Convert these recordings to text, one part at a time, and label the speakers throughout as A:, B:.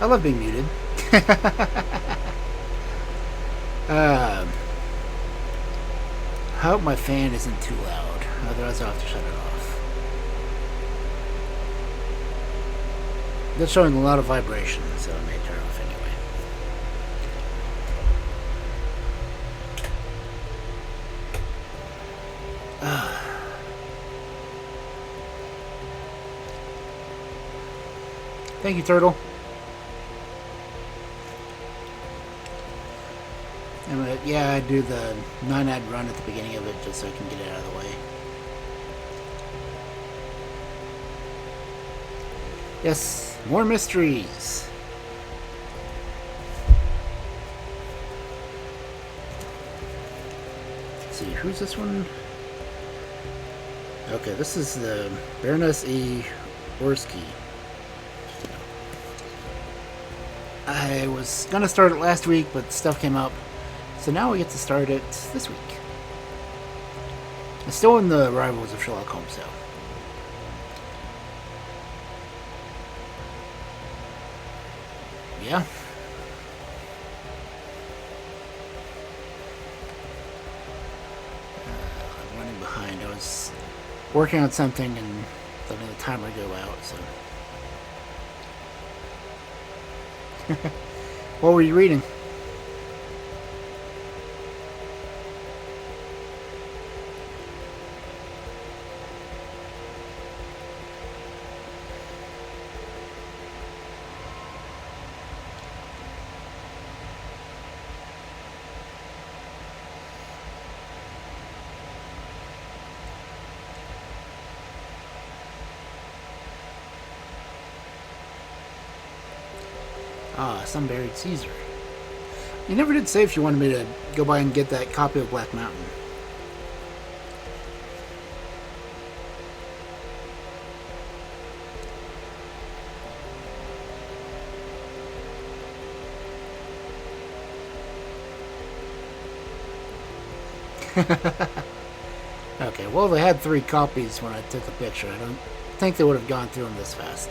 A: I love being muted. I hope my fan isn't too loud, otherwise I'll have to shut it off. That's showing a lot of vibration, so I may turn it off anyway. Thank you, Turtle. And, yeah, I do the 9-ad run at the beginning of it just so I can get it out of the way. Yes, more mysteries. Let's see, who's this one? Okay, this is the Baroness E. Orczy. I was gonna start it last week, but stuff came up. So now we get to start it this week. It's still in the Rivals of Sherlock Holmes, though. Yeah. I'm running behind. I was working on something and letting the timer go out, so. What were you reading? Ah, some buried Caesar. You never did say if you wanted me to go by and get that copy of Black Mountain. Okay, well, they had 3 copies when I took the picture. I don't think they would have gone through them this fast.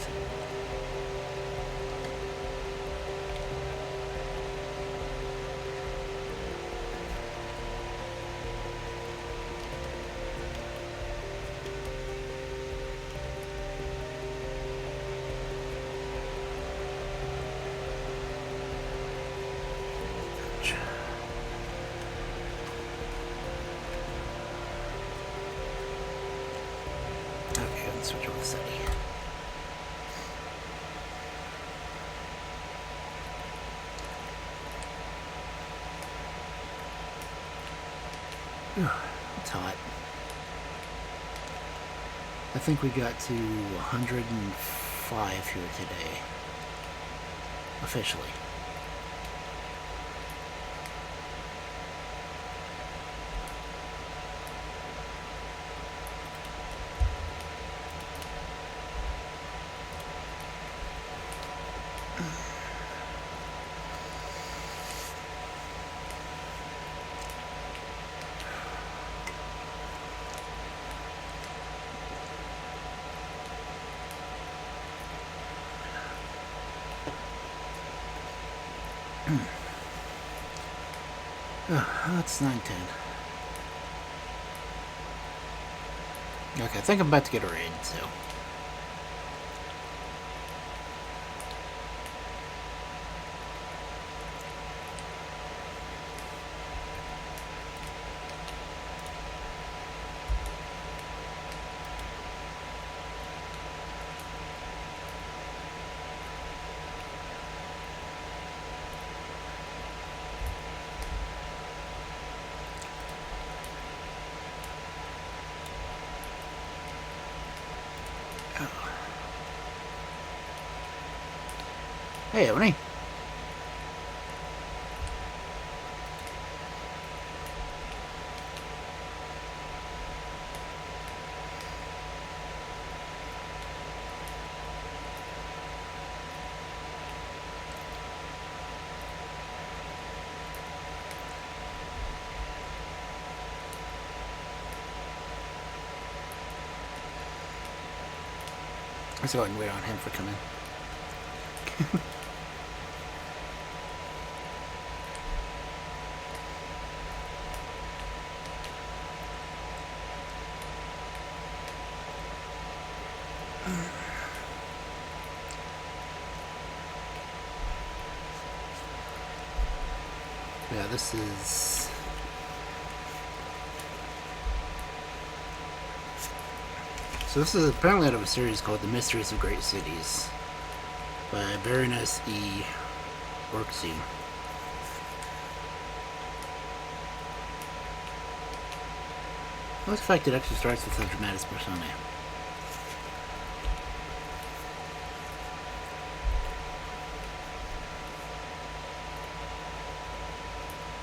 A: Switch over the setting. It's hot. I think we got to 105 here today. Officially. That's 9:10. Okay, I think I'm about to get a raid, so. Hey, Oni. Let's go ahead and wait on him for coming. Yeah, this is... So this is apparently out of a series called The Mysteries of Great Cities by Baroness E. Orczy. I like the fact it actually starts with a dramatis personae.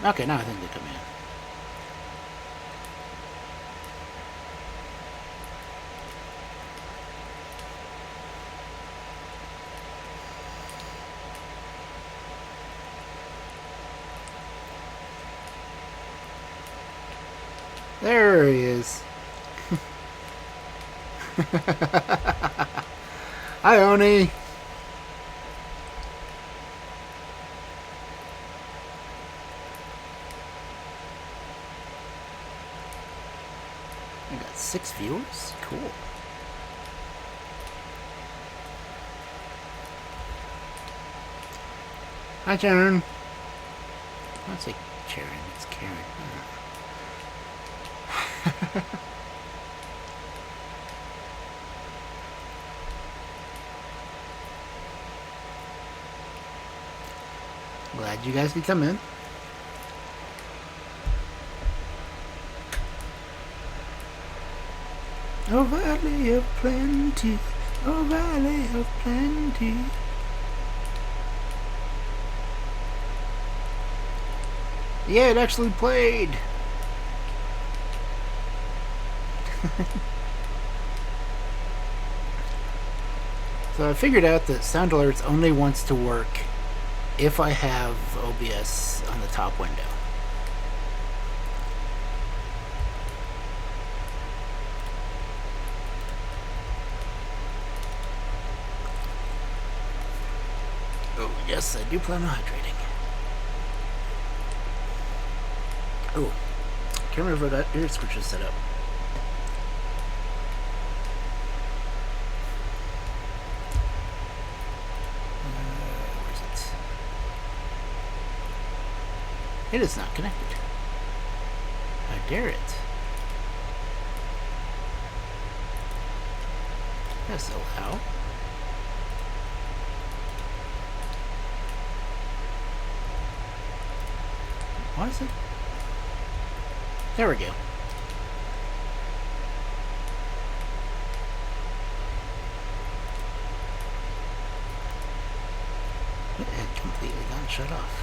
A: Okay, now I think they come in. There he is. Hi, Oni. I got 6 viewers? Cool. Hi, Sharon. I don't say Sharon, it's Karen. Glad you guys could come in. Oh, valley of plenty, oh, valley of plenty. Yeah, it actually played. So I figured out that Sound Alerts only wants to work if I have OBS on the top window. Oh, yes, I do plan on hydrating. Oh, can't remember if I got ear switches set up. It is not connected. How dare it? Yes, allow. What is it? There we go. shut off.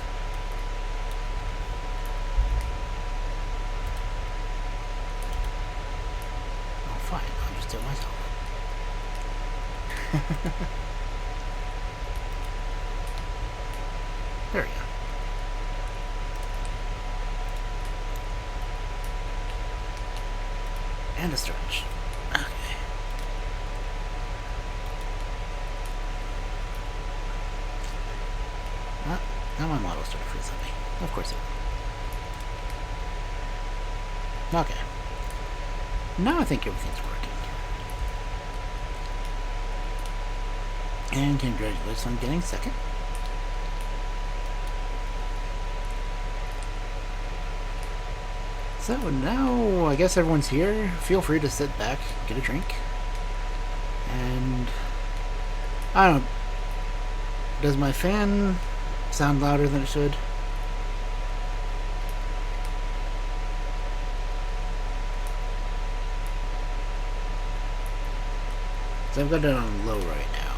A: Oh, fine. I'll just do it myself. There we go. And a stretch. Okay. Now my model started freeze on me. Of course it will. Okay. Now I think everything's working. And congratulations on getting second. So now I guess everyone's here. Feel free to sit back, get a drink. And I don't know. Does my fan sound louder than it should? So I've got it on low right now.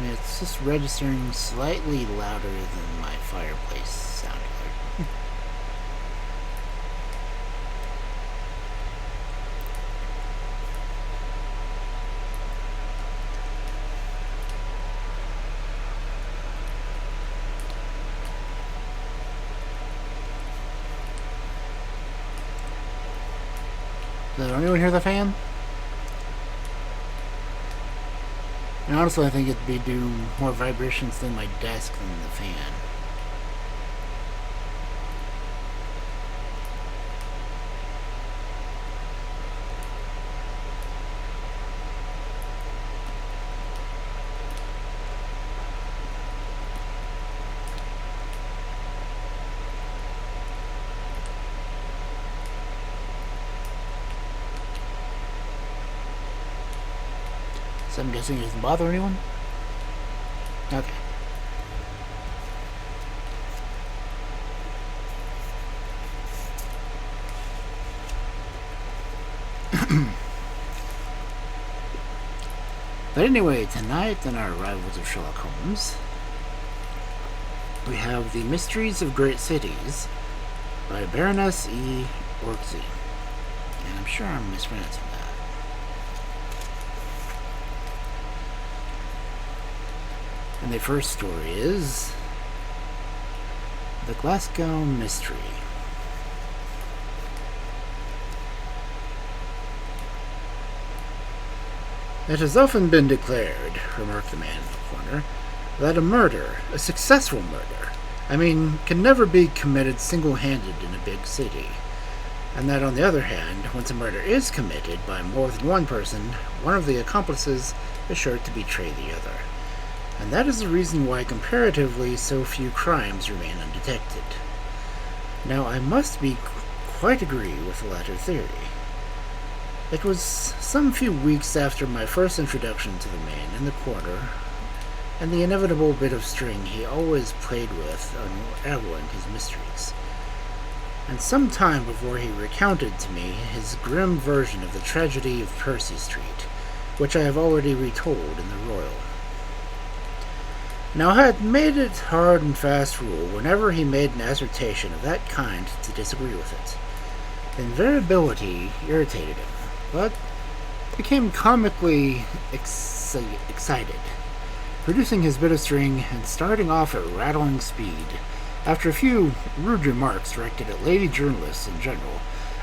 A: It's just registering slightly louder than my fireplace sounded like. Does anyone hear the fan? And honestly, I think it'd be doing more vibrations than my desk than the fan. So I'm guessing it doesn't bother anyone? Okay. But anyway, tonight in our Rivals of Sherlock Holmes, we have The Mysteries of Great Cities by Baroness E. Orczy. And I'm sure I'm mispronouncing that. And the first story is The Glasgow Mystery. It has often been declared, remarked the man in the corner, that a murder, a successful murder, can never be committed single-handed in a big city. And that, on the other hand, once a murder is committed by more than one person, one of the accomplices is sure to betray the other. And that is the reason why comparatively so few crimes remain undetected. Now, I must be quite agree with the latter theory. It was some few weeks after my first introduction to the man in the corner, and the inevitable bit of string he always played with unraveling his mysteries, and some time before he recounted to me his grim version of the tragedy of Percy Street, which I have already retold in the Royal. Now, I had made it hard and fast rule whenever he made an assertion of that kind to disagree with it. The invariability irritated him, but became comically excited, producing his bit of string and starting off at rattling speed, after a few rude remarks directed at lady journalists in general,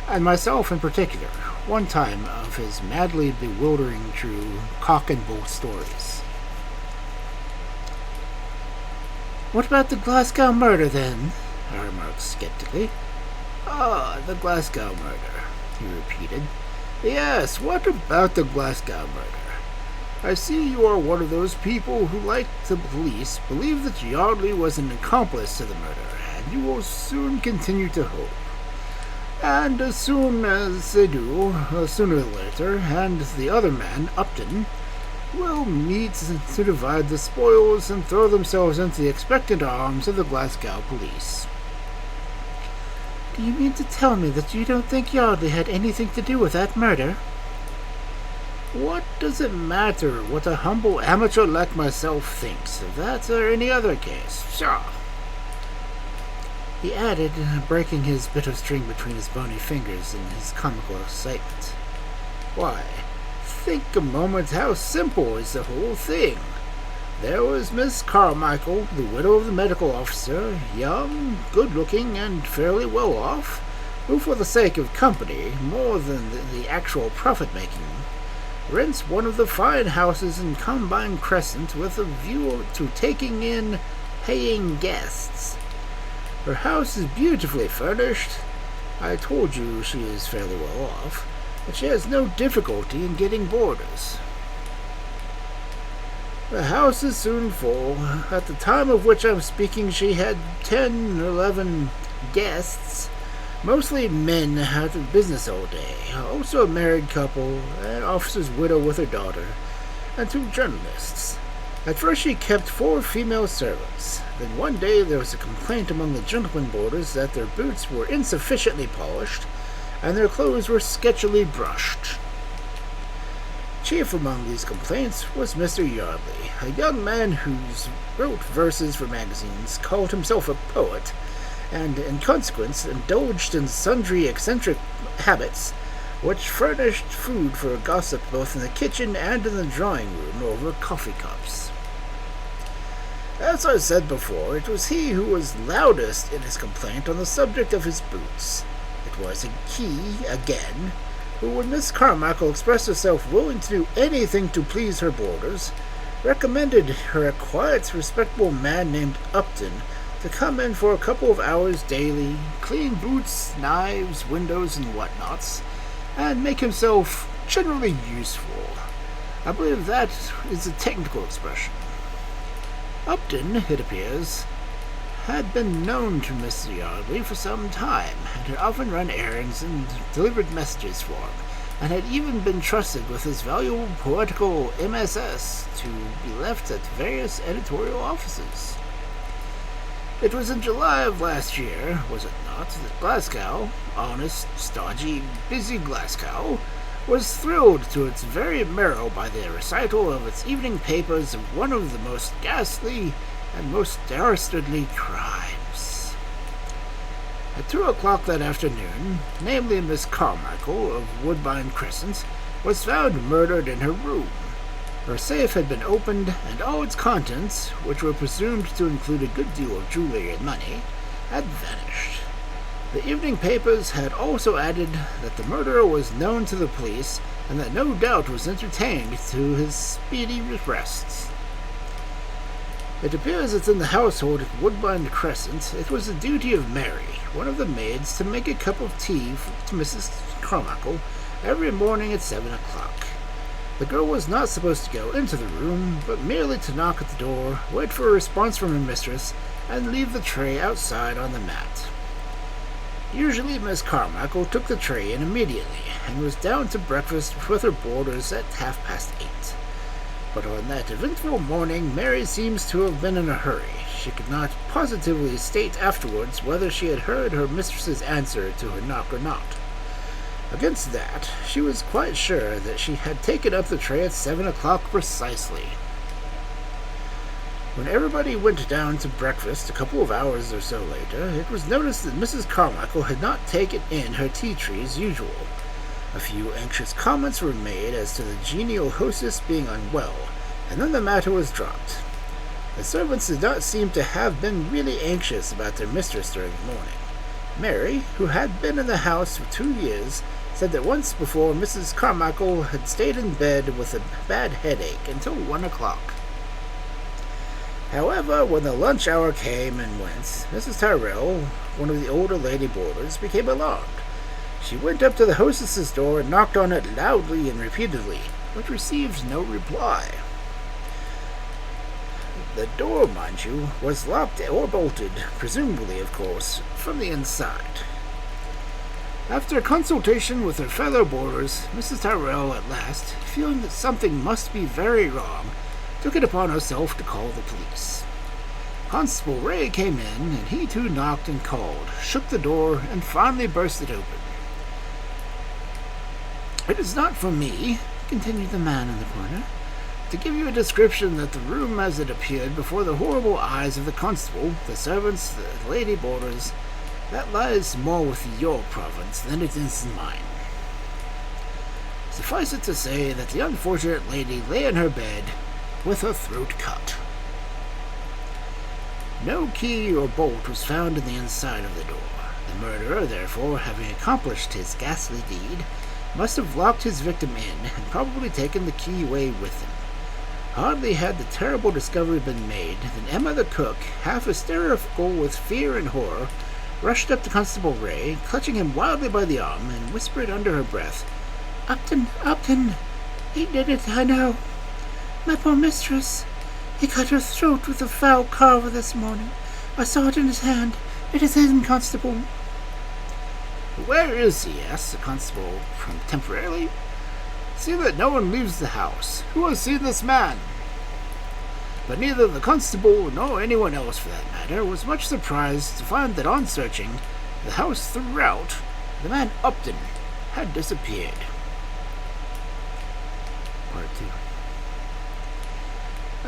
A: and myself in particular, one time of his madly bewildering true cock-and-bull stories. "What about the Glasgow murder, then?" I remarked skeptically. "Ah, the Glasgow murder," he repeated. "Yes, what about the Glasgow murder? I see you are one of those people who, like the police, believe that Yardley was an accomplice to the murder, and you will soon continue to hope. And as soon as they do, sooner or later, and the other man, Upton, will meet to divide the spoils and throw themselves into the expectant arms of the Glasgow police. Do you mean to tell me that you don't think Yardley had anything to do with that murder? What does it matter what a humble amateur like myself thinks of that or any other case? Pshaw! He added, breaking his bit of string between his bony fingers in his comical excitement. Why, think a moment how simple is the whole thing. There was Miss Carmichael, the widow of the medical officer, young, good-looking, and fairly well-off, who, for the sake of company, more than the actual profit-making, rents one of the fine houses in Combine Crescent with a view to taking in paying guests. Her house is beautifully furnished. I told you she is fairly well-off, but she has no difficulty in getting boarders. The house is soon full. At the time of which I'm speaking, she had 10 or 11 guests, mostly men out of business all day, also a married couple, an officer's widow with her daughter, and 2 journalists. At first she kept 4 female servants. Then one day there was a complaint among the gentlemen boarders that their boots were insufficiently polished, and their clothes were sketchily brushed. Chief among these complaints was Mr. Yardley, a young man who wrote verses for magazines, called himself a poet, and in consequence indulged in sundry eccentric habits which furnished food for gossip both in the kitchen and in the drawing room over coffee cups. As I said before, it was he who was loudest in his complaint on the subject of his boots. It was he, again, who, when Miss Carmichael expressed herself willing to do anything to please her boarders, recommended her a quiet, respectable man named Upton to come in for a couple of hours daily, clean boots, knives, windows, and whatnots, and make himself generally useful. I believe that is a technical expression. Upton, it appears, had been known to Mr. Yardley for some time, and had often run errands and delivered messages for him, and had even been trusted with his valuable poetical MSS to be left at various editorial offices. It was in July of last year, was it not, that Glasgow, honest, stodgy, busy Glasgow, was thrilled to its very marrow by the recital of its evening papers of one of the most ghastly and most dastardly crimes. At 2 o'clock that afternoon, namely Miss Carmichael of Woodbine Crescent was found murdered in her room. Her safe had been opened, and all its contents, which were presumed to include a good deal of jewelry and money, had vanished. The evening papers had also added that the murderer was known to the police, and that no doubt was entertained to his speedy arrest. It appears that in the household at Woodbine Crescent it was the duty of Mary, one of the maids, to make a cup of tea to Mrs. Carmichael every morning at 7 o'clock. The girl was not supposed to go into the room, but merely to knock at the door, wait for a response from her mistress, and leave the tray outside on the mat. Usually Miss Carmichael took the tray in immediately, and was down to breakfast with her boarders at 8:30. But on that eventful morning Mary seems to have been in a hurry. She could not positively state afterwards whether she had heard her mistress's answer to her knock or not. Against that, she was quite sure that she had taken up the tray at 7 o'clock precisely. When everybody went down to breakfast a couple of hours or so later, it was noticed that Mrs. Carmichael had not taken in her tea tree as usual. A few anxious comments were made as to the genial hostess being unwell, and then the matter was dropped. The servants did not seem to have been really anxious about their mistress during the morning. Mary, who had been in the house for 2 years, said that once before Mrs. Carmichael had stayed in bed with a bad headache until 1 o'clock. However, when the lunch hour came and went, Mrs. Tyrrell, one of the older lady boarders, became alarmed. She went up to the hostess's door and knocked on it loudly and repeatedly, but received no reply. The door, mind you, was locked or bolted, presumably, of course, from the inside. After a consultation with her fellow boarders, Mrs. Tyrrell at last, feeling that something must be very wrong, took it upon herself to call the police. Constable Ray came in, and he too knocked and called, shook the door, and finally burst it open. "It is not for me," continued the man in the corner, "to give you a description of the room as it appeared before the horrible eyes of the constable, the servants, the lady boarders. That lies more within your province than it is in mine. Suffice it to say that the unfortunate lady lay in her bed with her throat cut. No key or bolt was found in the inside of the door. The murderer, therefore, having accomplished his ghastly deed, must have locked his victim in and probably taken the key away with him. Hardly had the terrible discovery been made than Emma the cook, half hysterical with fear and horror, rushed up to Constable Ray, clutching him wildly by the arm, and whispered under her breath, Upton, he did it, I know. My poor mistress. He cut her throat with a foul carver this morning. I saw it in his hand. It is him, Constable." "Where is he?" asked the constable temporarily. "See that no one leaves the house. Who has seen this man?" But neither the constable, nor anyone else for that matter, was much surprised to find that on searching the house throughout, the man Upton had disappeared. Part 2.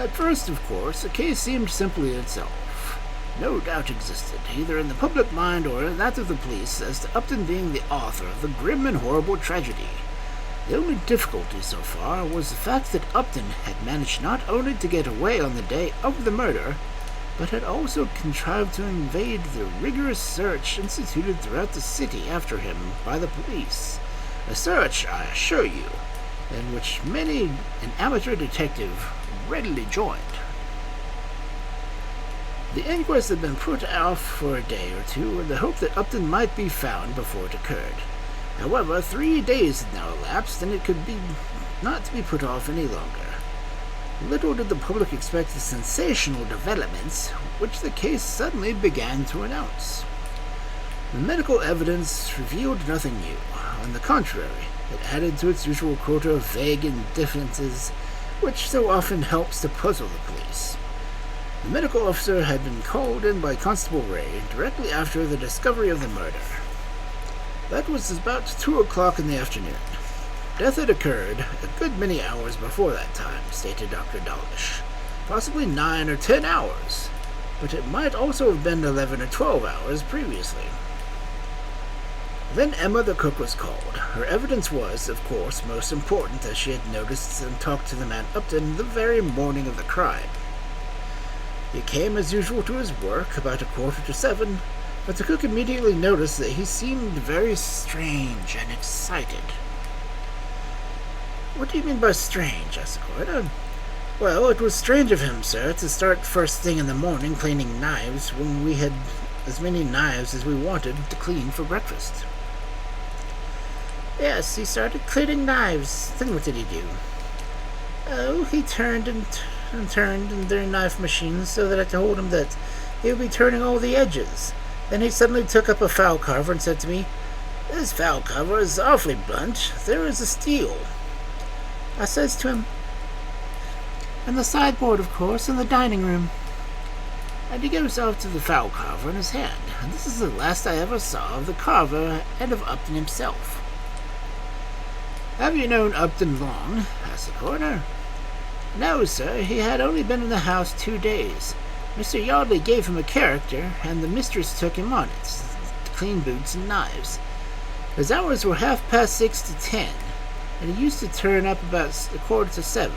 A: At first, of course, the case seemed simply itself. No doubt existed, either in the public mind or in that of the police, as to Upton being the author of the grim and horrible tragedy. The only difficulty so far was the fact that Upton had managed not only to get away on the day of the murder, but had also contrived to evade the rigorous search instituted throughout the city after him by the police. A search, I assure you, in which many an amateur detective readily joined. The inquest had been put off for a day or two in the hope that Upton might be found before it occurred. However, 3 days had now elapsed, and it could be not to be put off any longer. Little did the public expect the sensational developments which the case suddenly began to announce. The medical evidence revealed nothing new. On the contrary, it added to its usual quota of vague indifferences, which so often helps to puzzle the police. The medical officer had been called in by Constable Ray directly after the discovery of the murder. That was about 2 o'clock in the afternoon. Death had occurred a good many hours before that time, stated Dr. Dawlish. Possibly 9 or 10 hours, but it might also have been 11 or 12 hours previously. Then Emma the cook was called. Her evidence was, of course, most important, as she had noticed and talked to the man Upton the very morning of the crime. He came as usual to his work about 6:45, but the cook immediately noticed that he seemed very strange and excited. "What do you mean by strange?" asked the coroner. "Well, it was strange of him, sir, to start first thing in the morning cleaning knives when we had as many knives as we wanted to clean for breakfast." "Yes, he started cleaning knives. Then what did he do?" "Oh, he turned and turned in their knife machines so that I told him that he would be turning all the edges. Then he suddenly took up a file carver and said to me, 'This file carver is awfully blunt. There is a steel.' I says to him, 'And the sideboard, of course, in the dining room.' And he goes off to the file carver in his hand, and this is the last I ever saw of the carver and of Upton himself." "Have you known Upton long?" asked the coroner. "No, sir, he had only been in the house 2 days. Mr. Yardley gave him a character, and the mistress took him on it, to clean boots and knives. His hours were 6:30 to 10, and he used to turn up about 6:45.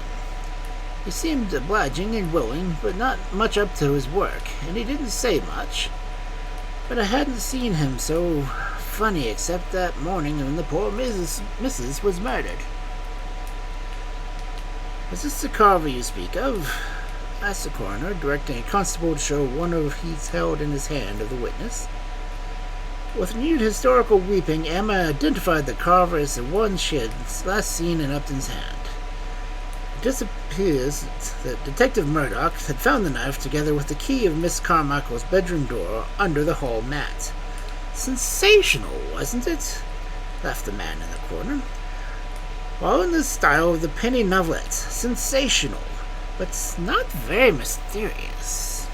A: He seemed obliging and willing, but not much up to his work, and he didn't say much. But I hadn't seen him so funny except that morning when the poor Mrs. was murdered." "Is this the carver you speak of?" asked the coroner, directing a constable to show one of he's held in his hand of the witness. With renewed historical weeping, Emma identified the carver as the one she had last seen in Upton's hand. It appears that Detective Murdoch had found the knife together with the key of Miss Carmichael's bedroom door under the hall mat. Sensational, wasn't it? laughed the man in the corner. All in the style of the penny novelettes. Sensational, but not very mysterious.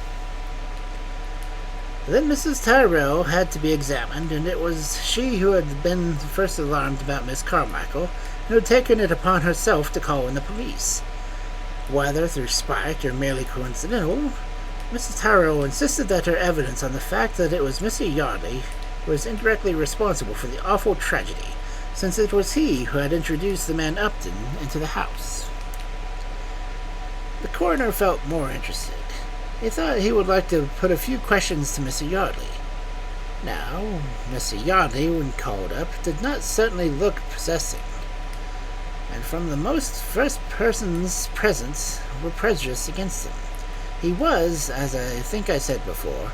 A: Then Mrs. Tyrrell had to be examined, and it was she who had been first alarmed about Miss Carmichael, and had taken it upon herself to call in the police. Whether through spite or merely coincidental, Mrs. Tyrrell insisted that her evidence on the fact that it was Mr. Yardley was indirectly responsible for the awful tragedy, since it was he who had introduced the man Upton into the house. The coroner felt more interested. He thought he would like to put a few questions to Mr. Yardley. Now, Mr. Yardley, when called up, did not certainly look prepossessing, and from the most first persons present were prejudiced against him. He was, as I think I said before,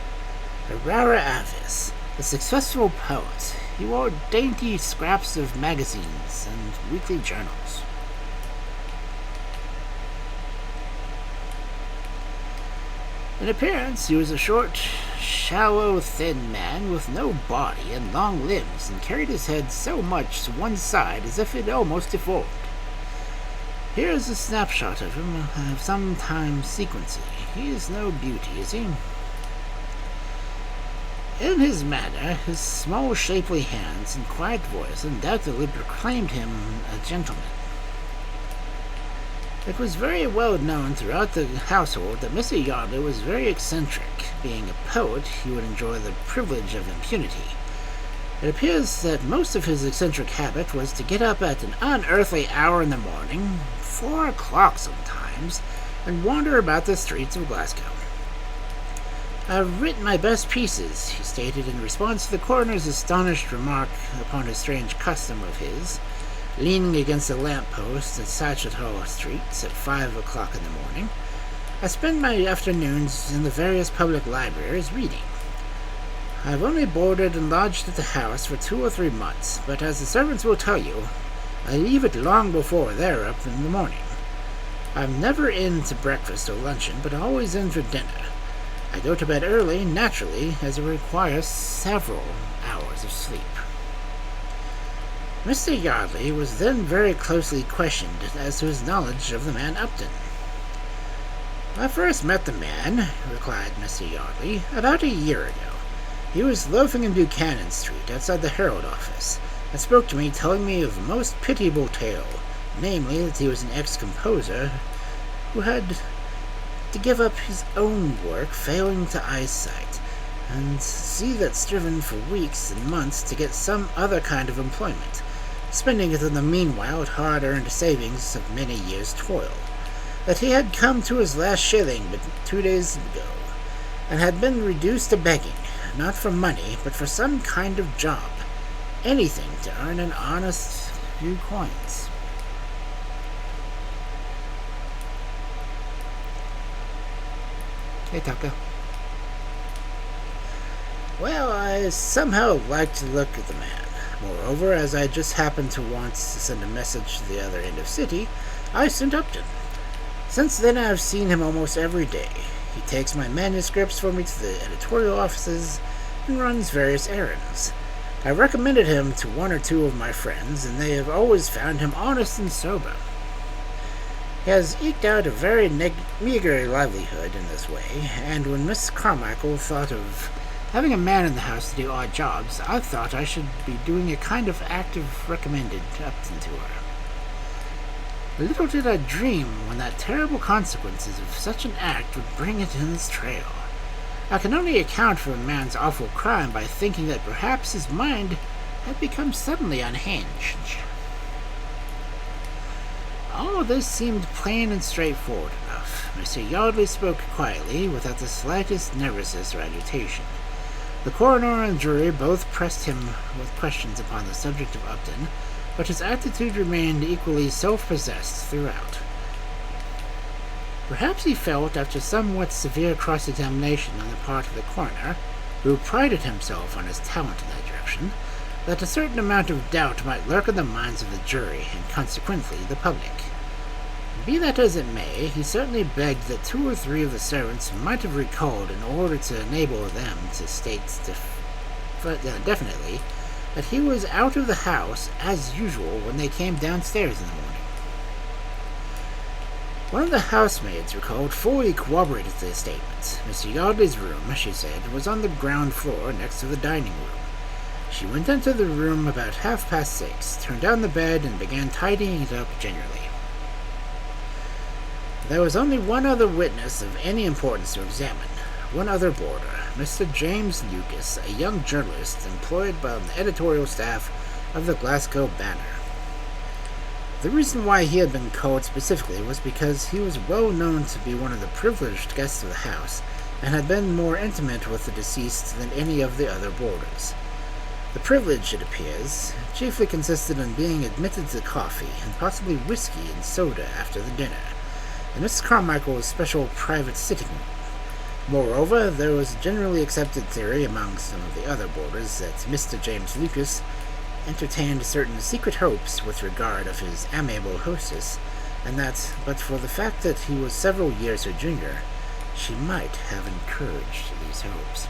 A: a rara avis, a successful poet. He wore dainty scraps of magazines and weekly journals. In appearance, he was a short, shallow, thin man with no body and long limbs, and carried his head so much to one side as if it almost deformed. Here is a snapshot of him, of some time sequencing. He is no beauty, is he? In his manner, his small, shapely hands and quiet voice undoubtedly proclaimed him a gentleman. It was very well known throughout the household that Mr. Yardley was very eccentric. Being a poet, he would enjoy the privilege of impunity. It appears that most of his eccentric habit was to get up at an unearthly hour in the morning, 4 o'clock sometimes, and wander about the streets of Glasgow. "I've written my best pieces," he stated in response to the coroner's astonished remark upon a strange custom of his, leaning against a lamp-post at Satchet Hall Street at 5 o'clock in the morning. "I spend my afternoons in the various public libraries reading. I've only boarded and lodged at the house for 2 or 3 months, but as the servants will tell you, I leave it long before they're up in the morning. I'm never in to breakfast or luncheon, but always in for dinner. I go to bed early, naturally, as it requires several hours of sleep." Mr. Yardley was then very closely questioned as to his knowledge of the man Upton. "I first met the man," replied Mr. Yardley, "about a year ago. He was loafing in Buchanan Street, outside the Herald office, and spoke to me, telling me of a most pitiable tale, namely that he was an ex-composer who had to give up his own work, failing to eyesight, and see that striven for weeks and months to get some other kind of employment, spending it in the meanwhile at hard-earned savings of many years' toil. That he had come to his last shilling but 2 days ago, and had been reduced to begging, not for money, but for some kind of job, anything to earn an honest few coins." Hey, Tucker. "Well, I somehow liked to look at the man. Moreover, as I just happened to want to send a message to the other end of city, I sent Upton. Since then I've seen him almost every day. He takes my manuscripts for me to the editorial offices and runs various errands. I recommended him to 1 or 2 of my friends, and they have always found him honest and sober. He has eked out a very meager livelihood in this way, and when Miss Carmichael thought of having a man in the house to do odd jobs, I thought I should be doing a kind of act of recommended Upton to her. Little did I dream when that terrible consequences of such an act would bring it in its trail. I can only account for a man's awful crime by thinking that perhaps his mind had become suddenly unhinged." All this seemed plain and straightforward enough. Mr. Yardley spoke quietly, without the slightest nervousness or agitation. The coroner and jury both pressed him with questions upon the subject of Upton, but his attitude remained equally self-possessed throughout. Perhaps he felt, after somewhat severe cross-examination on the part of the coroner, who prided himself on his talent in that direction, that a certain amount of doubt might lurk in the minds of the jury, and consequently the public. Be that as it may, he certainly begged that 2 or 3 of the servants might have recalled in order to enable them to state definitely that he was out of the house as usual when they came downstairs in the morning. One of the housemaids recalled fully corroborated the statement. Mr. Yardley's room, she said, was on the ground floor next to the dining room. She went into the room about 6:30, turned down the bed, and began tidying it up gingerly. There was only one other witness of any importance to examine, one other boarder, Mr. James Lucas, a young journalist employed by the editorial staff of the Glasgow Banner. The reason why he had been called specifically was because he was well known to be one of the privileged guests of the house, and had been more intimate with the deceased than any of the other boarders. The privilege, it appears, chiefly consisted in being admitted to coffee and possibly whiskey and soda after the dinner, in Mrs. Carmichael's special private sitting room. Moreover, there was a generally accepted theory among some of the other boarders that Mr. James Lucas entertained certain secret hopes with regard of his amiable hostess, and that, but for the fact that he was several years her junior, she might have encouraged these hopes.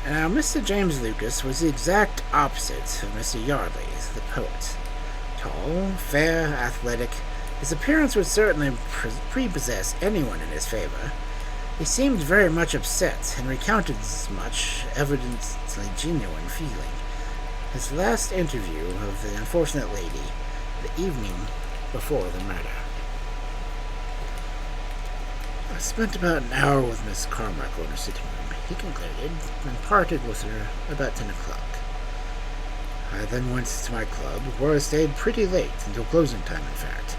A: Now, Mr. James Lucas was the exact opposite of Mr. Yardley, the poet. Tall, fair, athletic, his appearance would certainly prepossess anyone in his favor. He seemed very much upset, and recounted as much, evidently genuine feeling. His last interview of the unfortunate lady, the evening before the murder. I spent about an hour with Miss Carmichael in her sitting room, he concluded, and parted with her about 10 o'clock. I then went to my club, where I stayed pretty late, until closing time, in fact.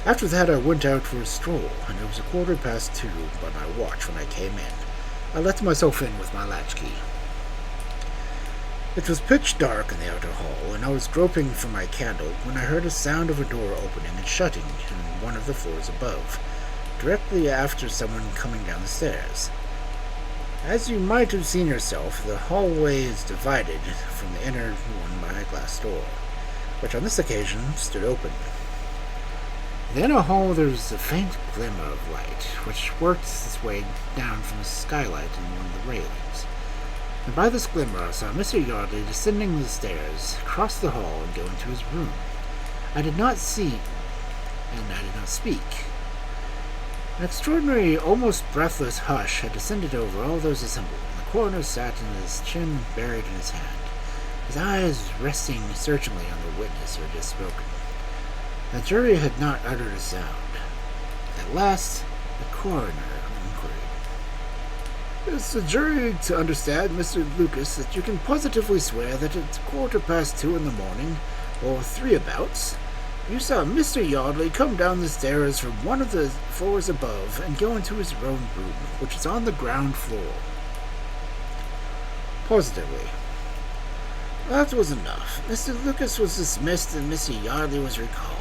A: After that I went out for a stroll, and it was 2:15 by my watch when I came in. I let myself in with my latchkey. It was pitch dark in the outer hall, and I was groping for my candle when I heard a sound of a door opening and shutting in one of the floors above, directly after someone coming down the stairs. As you might have seen yourself, the hallway is divided from the inner one by a glass door, which on this occasion stood open. In the inner hall there was a faint glimmer of light, which worked its way down from the skylight in one of the railings. And by this glimmer I saw Mr. Yardley descending the stairs, cross the hall, and go into his room. I did not see, and I did not speak. An extraordinary, almost breathless hush had descended over all those assembled, and the coroner sat with his chin buried in his hand, his eyes resting searchingly on the witness who had just spoken. The jury had not uttered a sound. At last, the coroner inquired, "Is the jury to understand, Mr. Lucas, that you can positively swear that at 2:15 in the morning, or 3 you saw Mr. Yardley come down the stairs from one of the floors above and go into his own room, which is on the ground floor?" "Positively." That was enough. Mr. Lucas was dismissed and Mr. Yardley was recalled.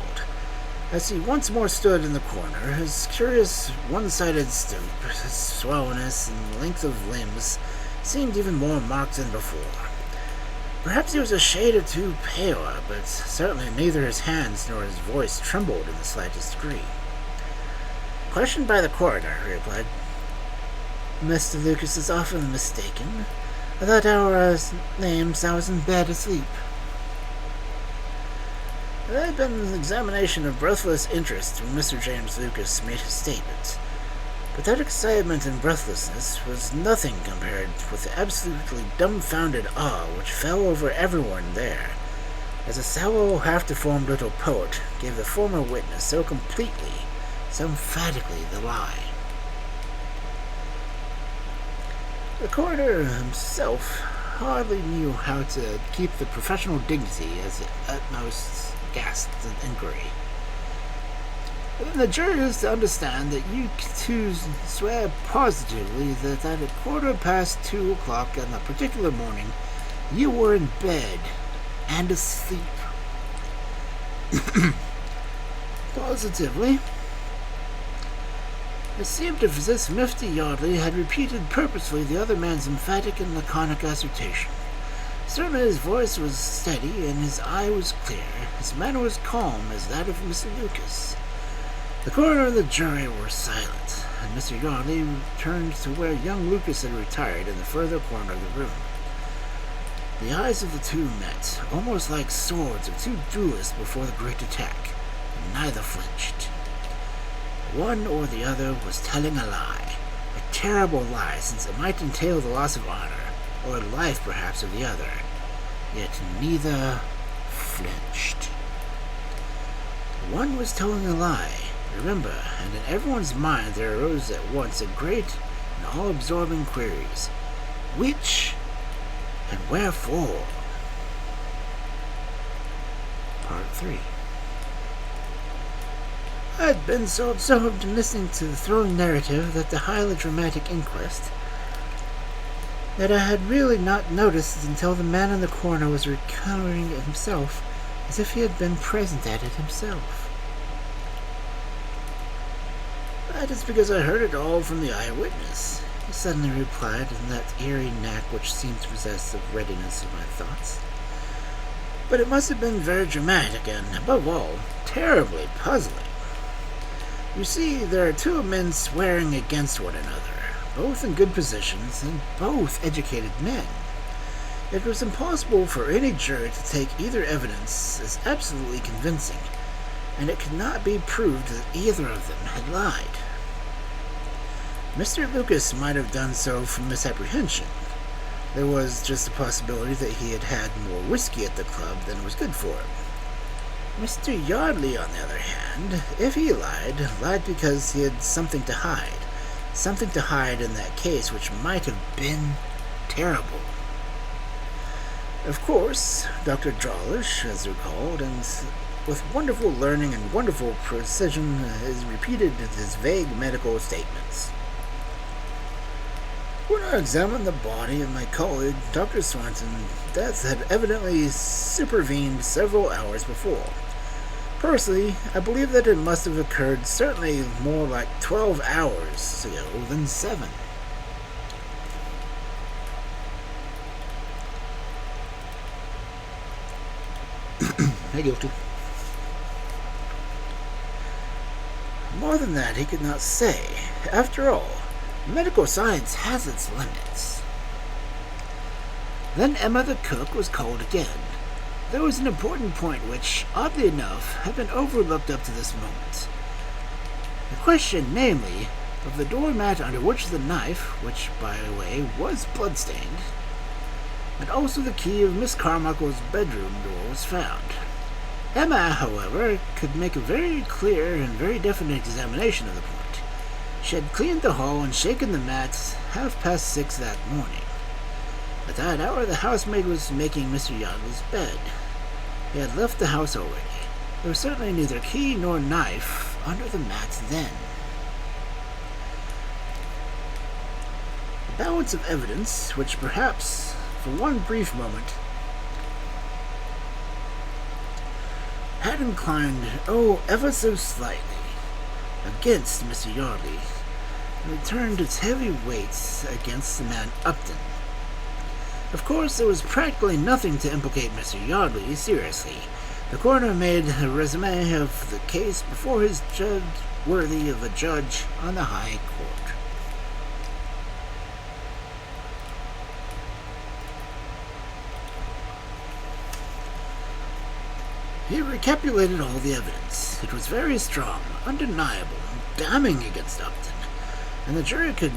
A: As he once more stood in the corner, his curious one-sided stoop, his swollenness and length of limbs seemed even more marked than before. Perhaps he was a shade or two paler, but certainly neither his hands nor his voice trembled in the slightest degree. Questioned by the coroner, he replied, "Mr. Lucas is often mistaken. I thought our names I was in bed asleep." There had been an examination of breathless interest when Mr. James Lucas made his statement, but that excitement and breathlessness was nothing compared with the absolutely dumbfounded awe which fell over everyone there, as a sallow, half-deformed little poet gave the former witness so completely, so emphatically the lie. The coroner himself hardly knew how to keep the professional dignity as the utmost gasp of inquiry. "The jury is to understand that you two swear positively that at 2:15 on that particular morning you were in bed and asleep." "Positively." It seemed as if Mr. Yardley had repeated purposely the other man's emphatic and laconic assertion. Certainly his voice was steady, and his eye was clear. His manner was calm as that of Mr. Lucas. The coroner and the jury were silent, and Mr. Yardley turned to where young Lucas had retired in the further corner of the room. The eyes of the two met, almost like swords of two duelists before the great attack, and neither flinched. One or the other was telling a lie, a terrible lie, since it might entail the loss of honor, or life perhaps of the other. Yet neither flinched. One was telling a lie, remember, and in everyone's mind there arose at once a great and all-absorbing queries. Which and wherefore? Part 3. I had been so absorbed in listening to the thrilling narrative that the highly dramatic inquest that I had really not noticed until the man in the corner was recounting it himself, as if he had been present at it himself. That is because I heard it all from the eyewitness, he suddenly replied in that eerie knack which seemed to possess the readiness of my thoughts. But it must have been very dramatic and, above all, terribly puzzling. You see, there are two men swearing against one another, both in good positions and both educated men. It was impossible for any jury to take either evidence as absolutely convincing, and it could not be proved that either of them had lied. Mr. Lucas might have done so from misapprehension. There was just a possibility that he had had more whiskey at the club than was good for him. Mr. Yardley, on the other hand, if he lied because he had something to hide in that case which might have been terrible. Of course, Dr. Drawlish, as recalled, and with wonderful learning and wonderful precision, has repeated his vague medical statements. When I examined the body of my colleague, Dr. Swanson, death had evidently supervened several hours before. Personally, I believe that it must have occurred certainly more like 12 hours ago than 7. I guilty. More than that he could not say. After all, medical science has its limits. Then Emma the cook was called again. There was an important point which, oddly enough, had been overlooked up to this moment. The question, namely, of the doormat under which the knife, which, by the way, was blood-stained, and also the key of Miss Carmichael's bedroom door was found. Emma, however, could make a very clear and very definite examination of the point. She had cleaned the hall and shaken the mats 6:30 that morning. At that hour the housemaid was making Mr. Yardley's bed. He had left the house already. There was certainly neither key nor knife under the mats then. The balance of evidence, which perhaps, for one brief moment, had inclined, ever so slightly, against Mr. Yardley, returned its heavy weights against the man Upton. Of course, there was practically nothing to implicate Mr. Yardley seriously. The coroner made a resume of the case before his judge, worthy of a judge on the High Court. He recapitulated all the evidence. It was very strong, undeniable, damning against Upton, and the jury could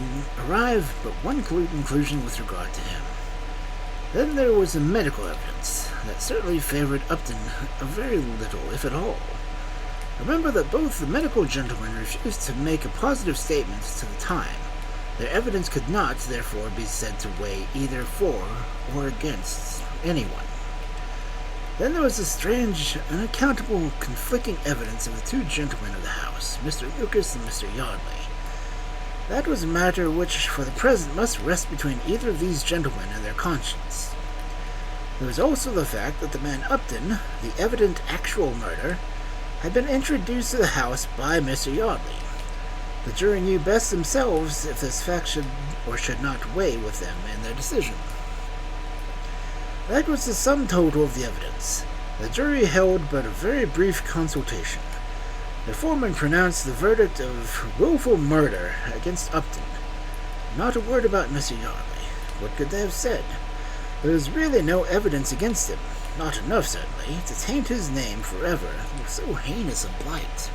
A: arrive but one conclusion with regard to him. Then there was the medical evidence that certainly favored Upton a very little, if at all. Remember that both the medical gentlemen refused to make a positive statement to the time. Their evidence could not, therefore, be said to weigh either for or against anyone. Then there was the strange, unaccountable, conflicting evidence of the two gentlemen of the house, Mr. Lucas and Mr. Yardley. That was a matter which, for the present, must rest between either of these gentlemen and their conscience. There was also the fact that the man Upton, the evident actual murderer, had been introduced to the house by Mr. Yardley. The jury knew best themselves if this fact should or should not weigh with them in their decision. That was the sum total of the evidence. The jury held but a very brief consultation. The foreman pronounced the verdict of willful murder against Upton. Not a word about Mr. Yardley. What could they have said? There is really no evidence against him, not enough certainly, to taint his name forever with so heinous a blight.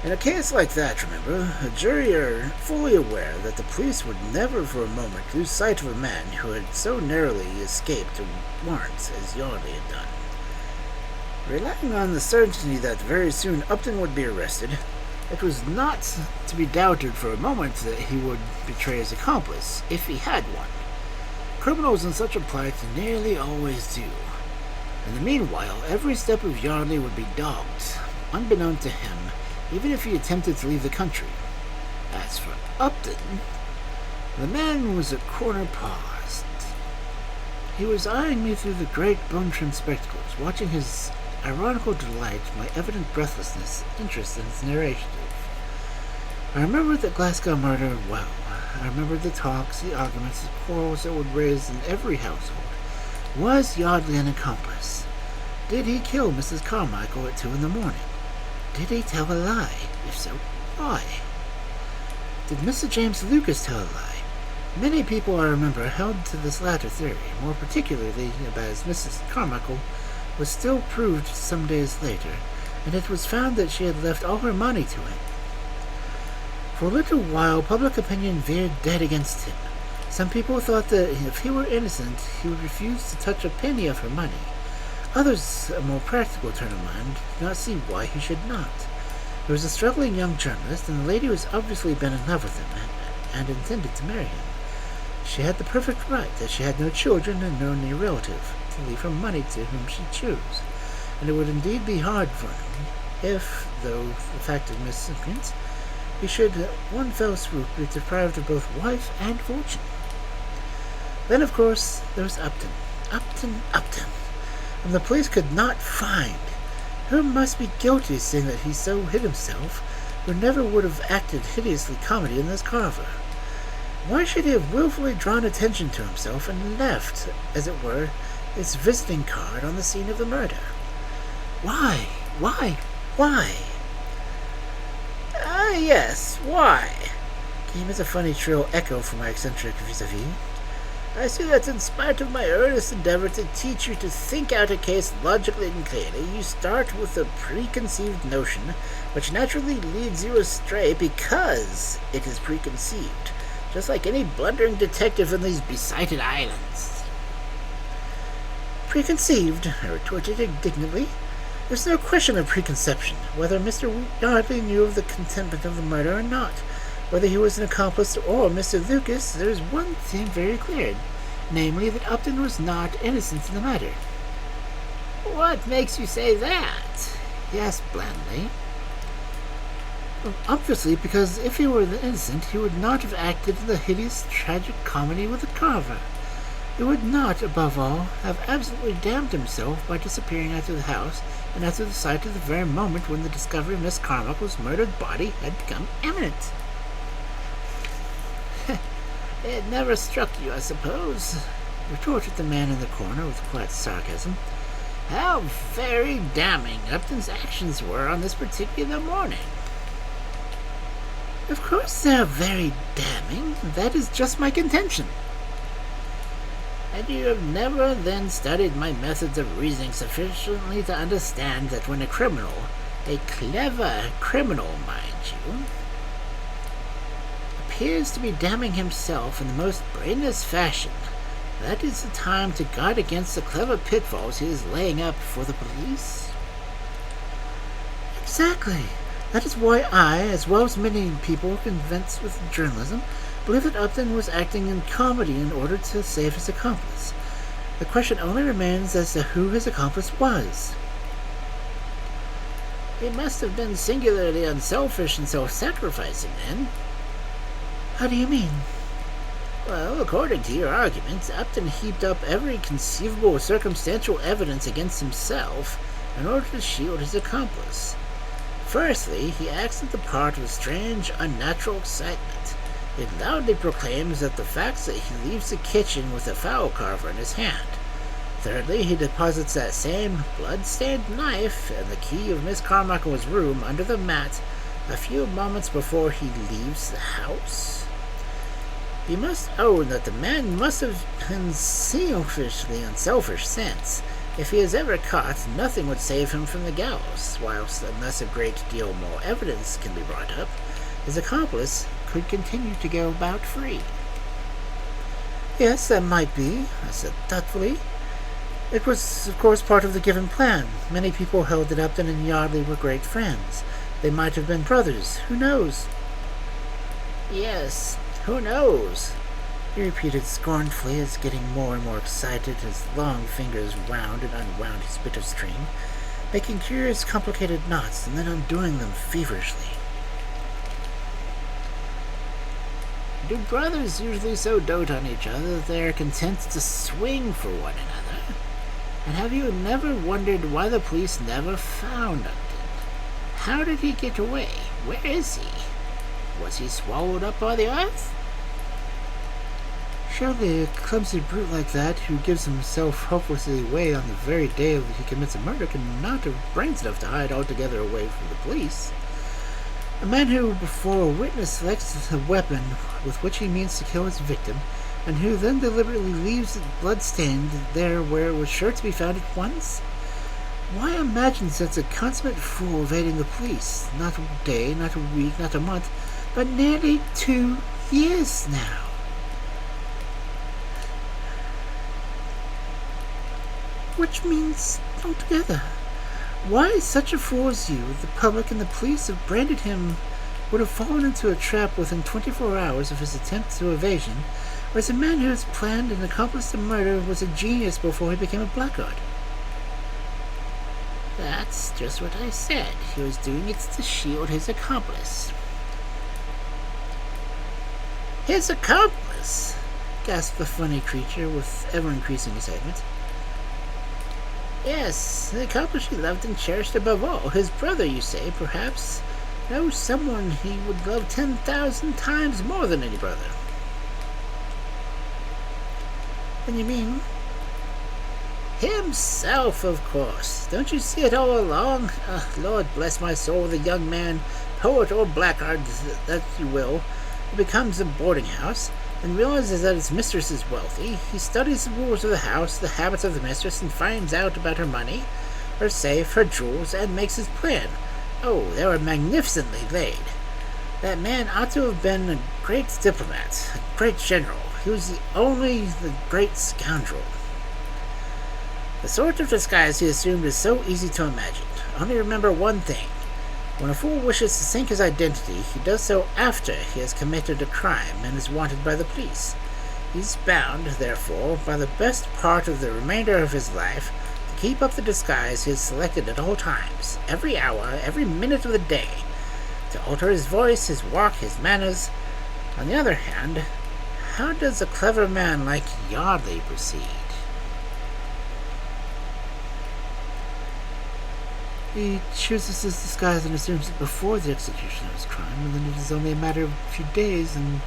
A: In a case like that, remember, a jury are fully aware that the police would never for a moment lose sight of a man who had so narrowly escaped a warrant as Yardley had done. Relying on the certainty that very soon Upton would be arrested, it was not to be doubted for a moment that he would betray his accomplice, if he had one. Criminals in such a plight nearly always do. In the meanwhile, every step of Yardley would be dogged, unbeknown to him, even if he attempted to leave the country. As for Upton, the man was a corner paused. He was eyeing me through the great bone-trimmed spectacles, watching his ironical delight, my evident breathlessness, interest in his narrative. I remembered the Glasgow murder well. I remembered the talks, the arguments, the quarrels that would raise in every household. Was Yardley an accomplice? Did he kill Mrs. Carmichael at 2 a.m? Did he tell a lie? If so, why? Did Mr. James Lucas tell a lie? Many people, I remember, held to this latter theory, more particularly as Mrs. Carmichael was still proved some days later, and it was found that she had left all her money to him. For a little while, public opinion veered dead against him. Some people thought that if he were innocent, he would refuse to touch a penny of her money. Others, a more practical turn of mind, did not see why he should not. He was a struggling young journalist, and the lady was obviously been in love with him and intended to marry him. She had the perfect right, that she had no children and no near relative, to leave her money to whom she chose, and it would indeed be hard for him, if, though the fact of miscreants, he should at one fell swoop be deprived of both wife and fortune. Then, of course, there was Upton. Upton. And the police could not find. Who must be guilty, seeing that he so hid himself, who never would have acted hideously comedy in this Carver? Why should he have willfully drawn attention to himself and left, as it were, his visiting card on the scene of the murder? Why? Ah, yes, why? Came as a funny shrill echo from my eccentric vis-a-vis. I see that in spite of my earnest endeavor to teach you to think out a case logically and clearly, you start with a preconceived notion, which naturally leads you astray because it is preconceived, just like any blundering detective in these besotted islands. Preconceived, I retorted indignantly. There's no question of preconception, whether Mr. Yardley knew of the contentment of the murder or not. Whether he was an accomplice or Mr. Lucas, there is one thing very clear, namely that Upton was not innocent in the matter. What makes you say that? He asked blandly. Well, obviously, because if he were innocent, he would not have acted in the hideous tragic comedy with the Carver. He would not, above all, have absolutely damned himself by disappearing out of the house and out of the sight at the very moment when the discovery of Miss Carmichael's murdered body had become imminent. It never struck you, I suppose, retorted the man in the corner with quiet sarcasm, how very damning Upton's actions were on this particular morning. Of course they are very damning. That is just my contention. And you have never then studied my methods of reasoning sufficiently to understand that when a criminal, a clever criminal, mind you, appears to be damning himself in the most brainless fashion, that is the time to guard against the clever pitfalls he is laying up for the police? Exactly. That is why I, as well as many people convinced with journalism, believe that Upton was acting in comedy in order to save his accomplice. The question only remains as to who his accomplice was. He must have been singularly unselfish and self-sacrificing, then. How do you mean? Well, according to your argument, Upton heaped up every conceivable circumstantial evidence against himself in order to shield his accomplice. Firstly, he acts the part of strange, unnatural excitement. He loudly proclaims that the facts that he leaves the kitchen with a fowl carver in his hand. Thirdly, he deposits that same blood-stained knife and the key of Miss Carmichael's room under the mat a few moments before he leaves the house. You must own that the man must have been selfishly unselfish since, if he is ever caught, nothing would save him from the gallows, whilst, unless a great deal more evidence can be brought up, his accomplice could continue to go about free. Yes, that might be, I said thoughtfully. It was, of course, part of the given plan. Many people held that Upton and Yardley were great friends. They might have been brothers. Who knows? Yes, who knows? He repeated scornfully, as getting more and more excited, his long fingers wound and unwound his bit of string, making curious complicated knots and then undoing them feverishly. Do brothers usually so dote on each other that they are content to swing for one another? And have you never wondered why the police never found Upton? How did he get away? Where is he? Was he swallowed up by the earth? Surely a clumsy brute like that, who gives himself hopelessly away on the very day that he commits a murder, cannot have brains enough to hide altogether away from the police. A man who, before a witness, selects a weapon with which he means to kill his victim, and who then deliberately leaves it blood-stained there where it was sure to be found at once? Why imagine such a consummate fool evading the police? Not a day, not a week, not a month, but nearly 2 years now. Which means, altogether, why such a fool as you, the public and the police have branded him, would have fallen into a trap within 24 hours of his attempt to evasion, whereas a man who has planned and accomplished the murder was a genius before he became a blackguard. That's just what I said. He was doing it to shield his accomplice. His accomplice? Gasped the funny creature with ever-increasing excitement. Yes, the accomplice he loved and cherished above all. His brother, you say, perhaps, knows someone he would love 10,000 times more than any brother. And you mean? Himself, of course. Don't you see it all along? Lord bless my soul, the young man, poet or blackguard, that you will, who becomes a boarding house, and realizes that his mistress is wealthy. He studies the rules of the house, the habits of the mistress, and finds out about her money, her safe, her jewels, and makes his plan. Oh, they were magnificently laid. That man ought to have been a great diplomat, a great general. He was the great scoundrel. The sort of disguise he assumed is so easy to imagine. Only remember one thing. When a fool wishes to sink his identity, he does so after he has committed a crime and is wanted by the police. He's bound, therefore, by the best part of the remainder of his life, to keep up the disguise he has selected at all times, every hour, every minute of the day, to alter his voice, his walk, his manners. On the other hand, how does a clever man like Yardley proceed? He chooses his disguise and assumes it before the execution of his crime, and then it is only a matter of a few days, and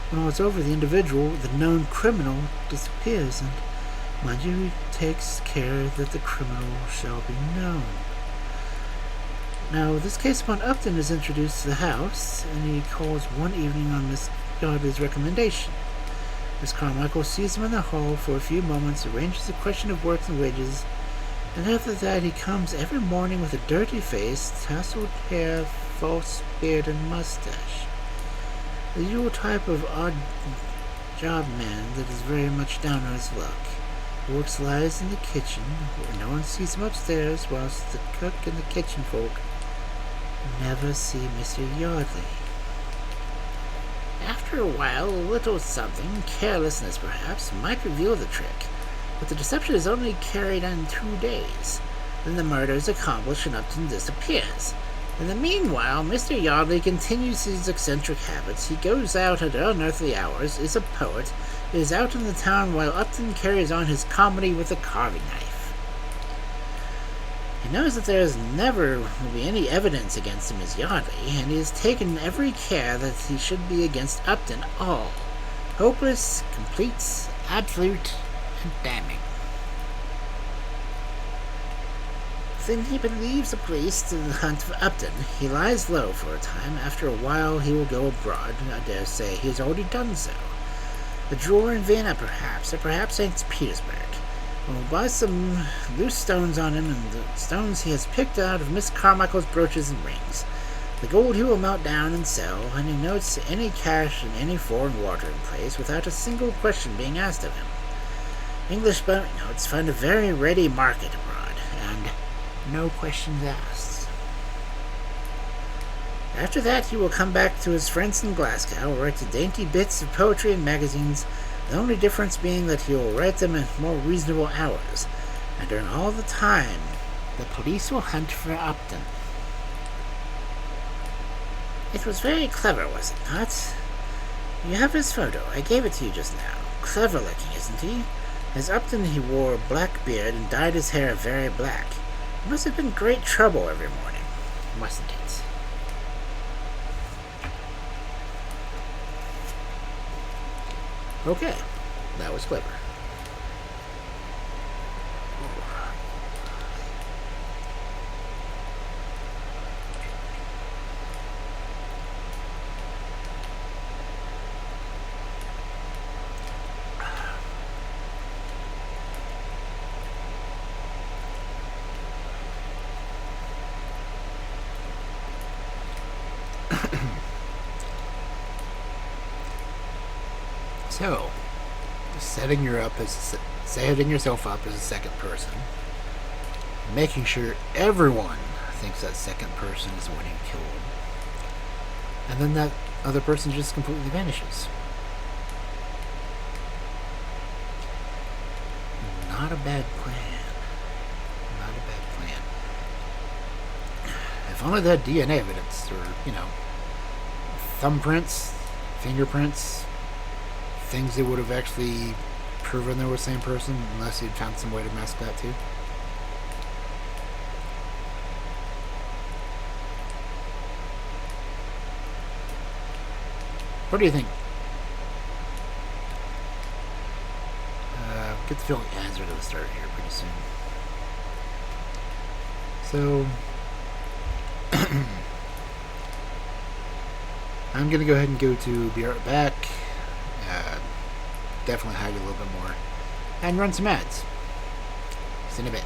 A: when all is over, the individual, the known criminal, disappears, and, mind you, he takes care that the criminal shall be known. Now, this case upon Upton is introduced to the house, and he calls one evening on Miss Yardley's recommendation. Miss Carmichael sees him in the hall for a few moments, arranges the question of work and wages, and after that he comes every morning with a dirty face, tousled hair, false beard, and mustache. The usual type of odd job man that is very much down on his luck. He works lies in the kitchen, where no one sees him upstairs, whilst the cook and the kitchen folk never see Mr. Yardley. After a while, a little something, carelessness perhaps, might reveal the trick. But the deception is only carried on 2 days. Then the murder is accomplished and Upton disappears. In the meanwhile, Mr. Yardley continues his eccentric habits. He goes out at unearthly hours, is a poet, is out in the town while Upton carries on his comedy with a carving knife. He knows that there is never will be any evidence against him as Yardley, and he has taken every care that he should be against Upton all. Hopeless, complete, absolute, and damning. Then he believes the police to the hunt for Upton. He lies low for a time. After a while he will go abroad. I dare say he has already done so. A drawer in Vienna, perhaps, or perhaps St. Petersburg. We'll buy some loose stones on him, and the stones he has picked out of Miss Carmichael's brooches and rings. The gold he will melt down and sell, and he notes any cash in any foreign watering place without a single question being asked of him. English banknotes find a very ready market abroad, and no questions asked. After that, he will come back to his friends in Glasgow, write the dainty bits of poetry in magazines, the only difference being that he will write them at more reasonable hours, and during all the time, the police will hunt for Upton. It was very clever, was it not? You have his photo. I gave it to you just now. Clever looking, isn't he? As Upton, he wore a black beard and dyed his hair very black. It must have been great trouble every morning, mustn't it? Okay, that was clever. So, setting yourself up as a second person, making sure everyone thinks that second person is the one you killed, and then that other person just completely vanishes. Not a bad plan. Not a bad plan. If only they had DNA evidence, or, thumbprints, fingerprints, things that would have actually proven they were the same person, unless you'd found some way to mask that too. What do you think? Get the feeling answer to the start here pretty soon. So, I'm going to go ahead and go to Be Right Back. Definitely hide a little bit more. And run some ads. See you in a bit.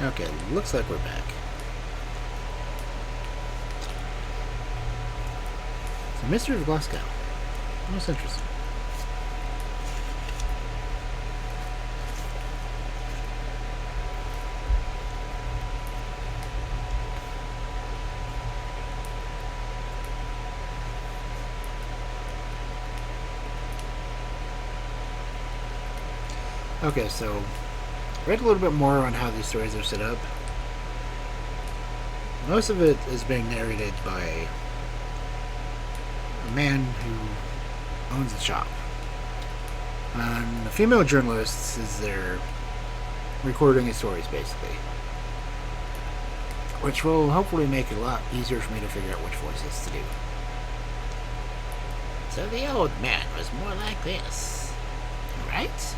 A: Okay, looks like we're back. The Mystery of Glasgow. Most interesting. Okay, so read a little bit more on how these stories are set up. Most of it is being narrated by a man who owns the shop. And a female journalist is there recording his stories, basically. Which will hopefully make it a lot easier for me to figure out which voices to do. So the old man was more like this. Right?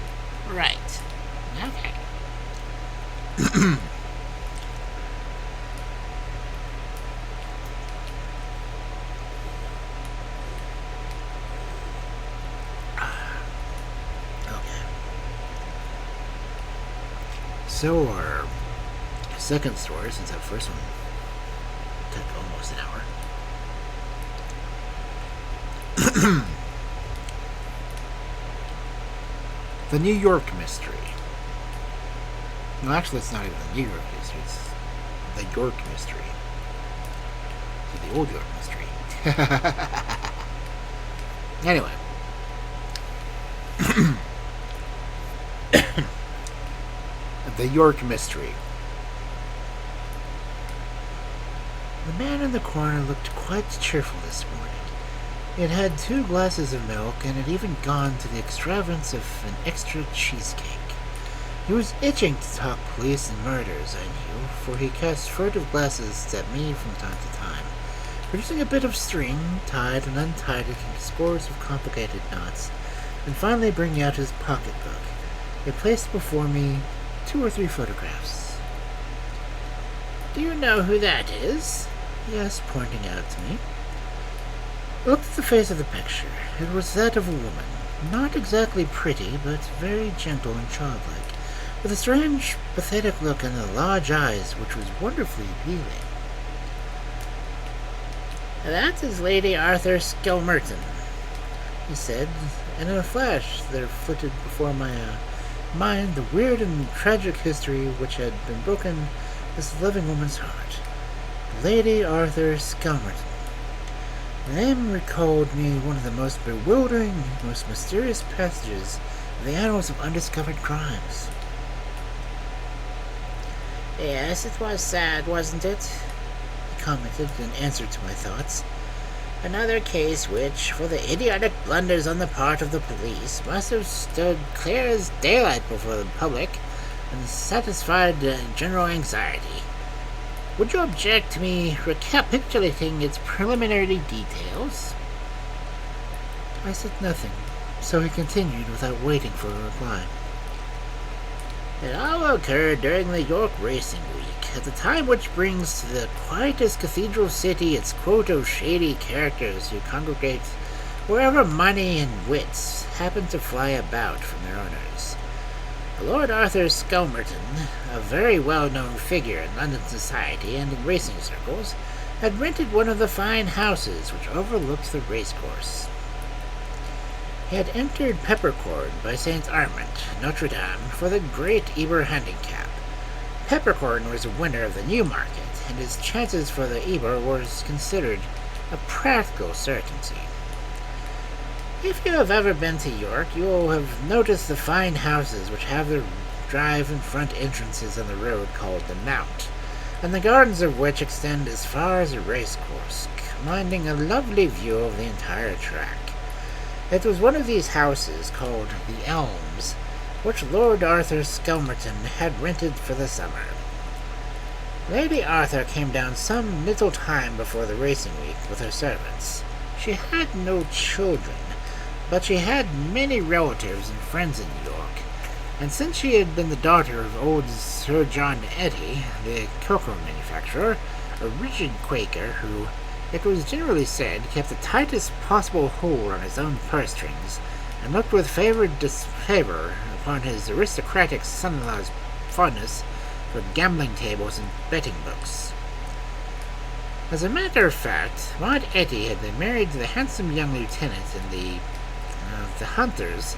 A: Right. Okay. So our second story, since that first one took almost an hour. The New York Mystery. No, actually, it's not even the New York Mystery. It's the York Mystery. So the Old York Mystery. Anyway. The York Mystery. The man in the corner looked quite cheerful this morning. It had 2 glasses of milk, and had even gone to the extravagance of an extra cheesecake. He was itching to talk police and murders, I knew, for he cast furtive glances at me from time to time, producing a bit of string, tied and untied it into scores of complicated knots, and finally bringing out his pocketbook. He placed before me 2 or 3 photographs. "Do you know who that is?" he asked, pointing out to me. I looked at the face of the picture. It was that of a woman, not exactly pretty, but very gentle and childlike, with a strange, pathetic look in the large eyes, which was wonderfully appealing. "That is Lady Arthur Skelmerton," he said, and in a flash there flitted before my mind the weird and tragic history which had been broken this loving woman's heart. Lady Arthur Skelmerton. The name recalled me one of the most bewildering, most mysterious passages of the annals of undiscovered crimes. "Yes, it was sad, wasn't it?" he commented in answer to my thoughts. "Another case which, for the idiotic blunders on the part of the police, must have stood clear as daylight before the public, and satisfied general anxiety. Would you object to me recapitulating its preliminary details?" I said nothing, so he continued without waiting for a reply. "It all occurred during the York Racing Week, at the time which brings to the quietest cathedral city its quota of shady characters who congregate wherever money and wits happen to fly about from their owners. Lord Arthur Skelmerton, a very well-known figure in London society and in racing circles, had rented one of the fine houses which overlooked the racecourse. He had entered Peppercorn by St. Armand, Notre Dame, for the Great Eber Handicap. Peppercorn was a winner of the Newmarket, and his chances for the Eber were considered a practical certainty. If you have ever been to York, you will have noticed the fine houses which have their drive and front entrances on the road called the Mount, and the gardens of which extend as far as a racecourse, commanding a lovely view of the entire track. It was one of these houses, called the Elms, which Lord Arthur Skelmerton had rented for the summer. Lady Arthur came down some little time before the racing week with her servants. She had no children, but she had many relatives and friends in New York, and since she had been the daughter of old Sir John Eddy, the cocoa manufacturer, a rigid Quaker who, it was generally said, kept the tightest possible hold on his own purse strings, and looked with favored disfavor upon his aristocratic son-in-law's fondness for gambling tables and betting books. As a matter of fact, Maud Etty had been married to the handsome young lieutenant in the Hunters,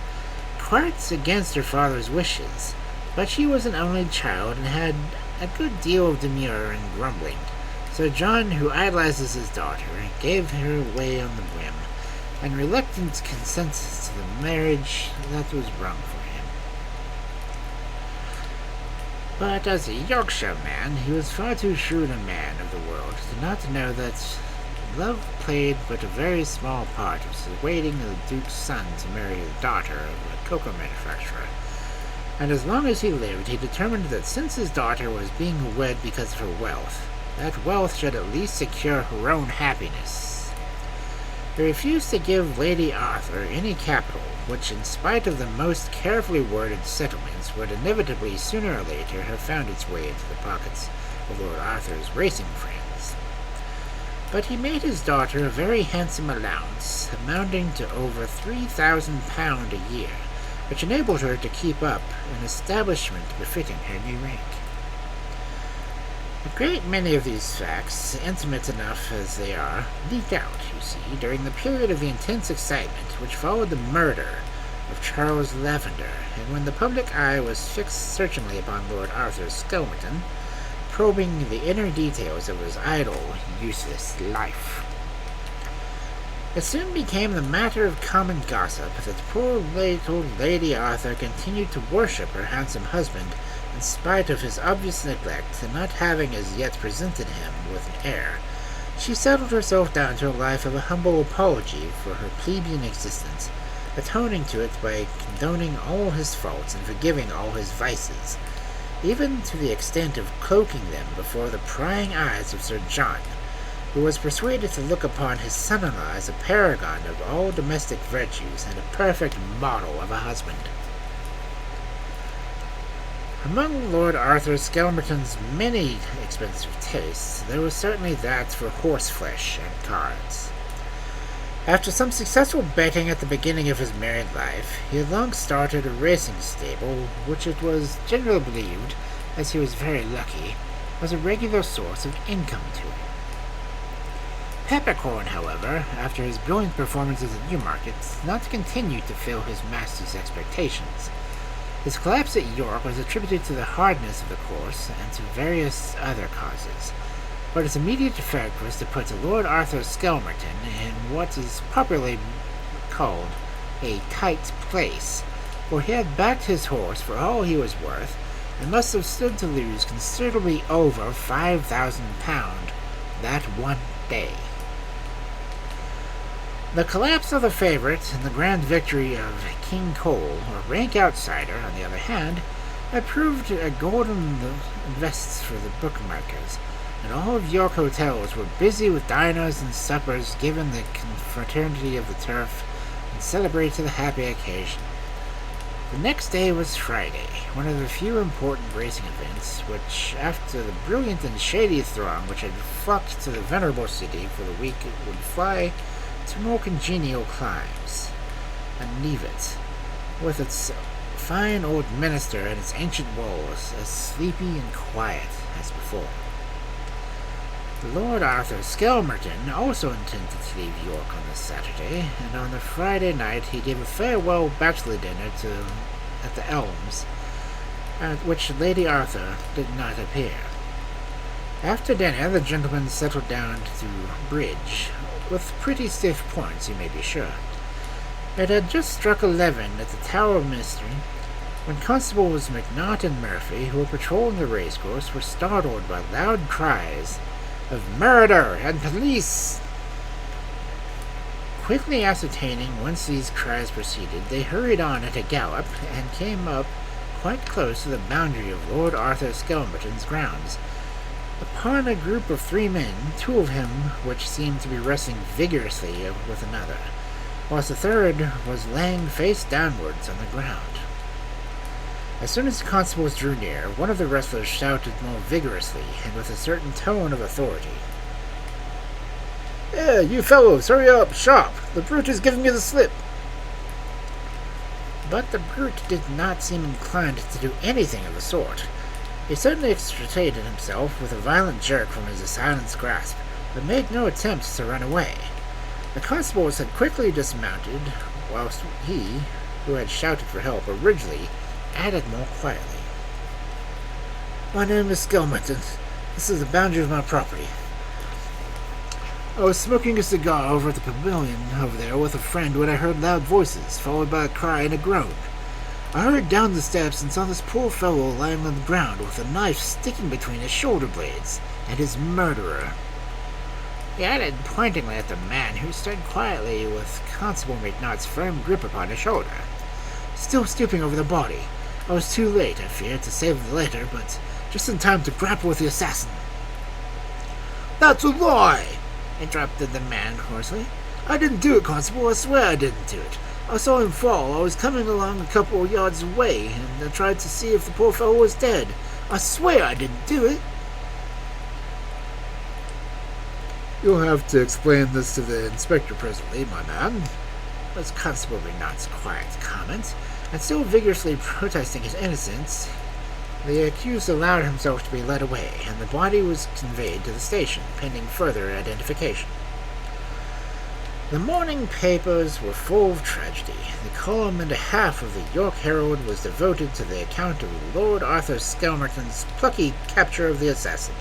A: quite against her father's wishes, but she was an only child and had a good deal of demur and grumbling. So John, who idolizes his daughter, gave her way on the whim, and reluctant consent to the marriage that was wrung for him. But as a Yorkshire man, he was far too shrewd a man of the world to not know that love played but a very small part of persuading the Duke's son to marry the daughter of a cocoa manufacturer. And as long as he lived, he determined that since his daughter was being wed because of her wealth, that wealth should at least secure her own happiness. He refused to give Lady Arthur any capital, which, in spite of the most carefully worded settlements, would inevitably sooner or later have found its way into the pockets of Lord Arthur's racing friends. But he made his daughter a very handsome allowance, amounting to over £3,000 a year, which enabled her to keep up an establishment befitting her new rank. A great many of these facts, intimate enough as they are, leaked out, you see, during the period of the intense excitement which followed the murder of Charles Lavender, and when the public eye was fixed searchingly upon Lord Arthur Skelmerton, probing the inner details of his idle, useless life. It soon became the matter of common gossip that poor little Lady Arthur continued to worship her handsome husband in spite of his obvious neglect, and not having as yet presented him with an heir. She settled herself down to a life of a humble apology for her plebeian existence, atoning to it by condoning all his faults and forgiving all his vices, even to the extent of cloaking them before the prying eyes of Sir John, who was persuaded to look upon his son-in-law as a paragon of all domestic virtues and a perfect model of a husband. Among Lord Arthur Skelmerton's many expensive tastes, there was certainly that for horseflesh and cards. After some successful betting at the beginning of his married life, he had long started a racing stable, which it was generally believed, as he was very lucky, was a regular source of income to him. Peppercorn, however, after his brilliant performances at Newmarket, did not continue to fill his master's expectations. His collapse at York was attributed to the hardness of the course and to various other causes, but its immediate effect was to put Lord Arthur Skelmerton in what is popularly called a tight place, for he had backed his horse for all he was worth, and must have stood to lose considerably over £5,000 that one day. The collapse of the favourite and the grand victory of King Cole, or rank outsider, on the other hand, had proved a golden invests for the bookmakers, and all of York hotels were busy with dinners and suppers given the confraternity of the turf and celebrated to the happy occasion. The next day was Friday, one of the few important racing events which, after the brilliant and shady throng which had flocked to the venerable city for the week, would fly to more congenial climes, and leave it, with its fine old minster and its ancient walls, as sleepy and quiet as before. Lord Arthur Skelmerton also intended to leave York on the Saturday, and on the Friday night he gave a farewell bachelor dinner at the Elms, at which Lady Arthur did not appear. After dinner the gentlemen settled down to bridge, with pretty stiff points, you may be sure. It had just struck 11 at the Tower of Mystery, when Constables McNaught and Murphy, who were patrolling the racecourse, were startled by loud cries of "Murder!" and "Police!" Quickly ascertaining whence these cries proceeded, they hurried on at a gallop, and came up quite close to the boundary of Lord Arthur Skelmerton's grounds, upon a group of 3 men, 2 of whom which seemed to be wrestling vigorously with another, whilst the third was laying face downwards on the ground. As soon as the constables drew near, one of the wrestlers shouted more vigorously, and with a certain tone of authority, "There, you fellows, hurry up, sharp! The brute is giving me the slip!" But the brute did not seem inclined to do anything of the sort, He certainly extricated himself with a violent jerk from his assailant's grasp, but made no attempt to run away. The constables had quickly dismounted, whilst he, who had shouted for help originally, added more quietly. "My name is Skelmerton. This is the boundary of my property. I was smoking a cigar over at the pavilion over there with a friend when I heard loud voices, followed by a cry and a groan. I hurried down the steps and saw this poor fellow lying on the ground with a knife sticking between his shoulder blades, and his murderer." He added, pointingly at the man, who stood quietly with Constable McNutt's firm grip upon his shoulder, still stooping over the body. I was too late, I feared, to save the latter, but just in time to grapple with the assassin. "That's a lie!" interrupted the man hoarsely. "I didn't do it, Constable. I swear I didn't do it. I saw him fall. I was coming along a couple of yards away, and I tried to see if the poor fellow was dead. I swear I didn't do it." "You'll have to explain this to the inspector presently, my man," was Constable McNutt's quiet comment, and still vigorously protesting his innocence, the accused allowed himself to be led away, and the body was conveyed to the station, pending further identification. The morning papers were full of tragedy. The column and a half of the York Herald was devoted to the account of Lord Arthur Skelmerton's plucky capture of the assassin.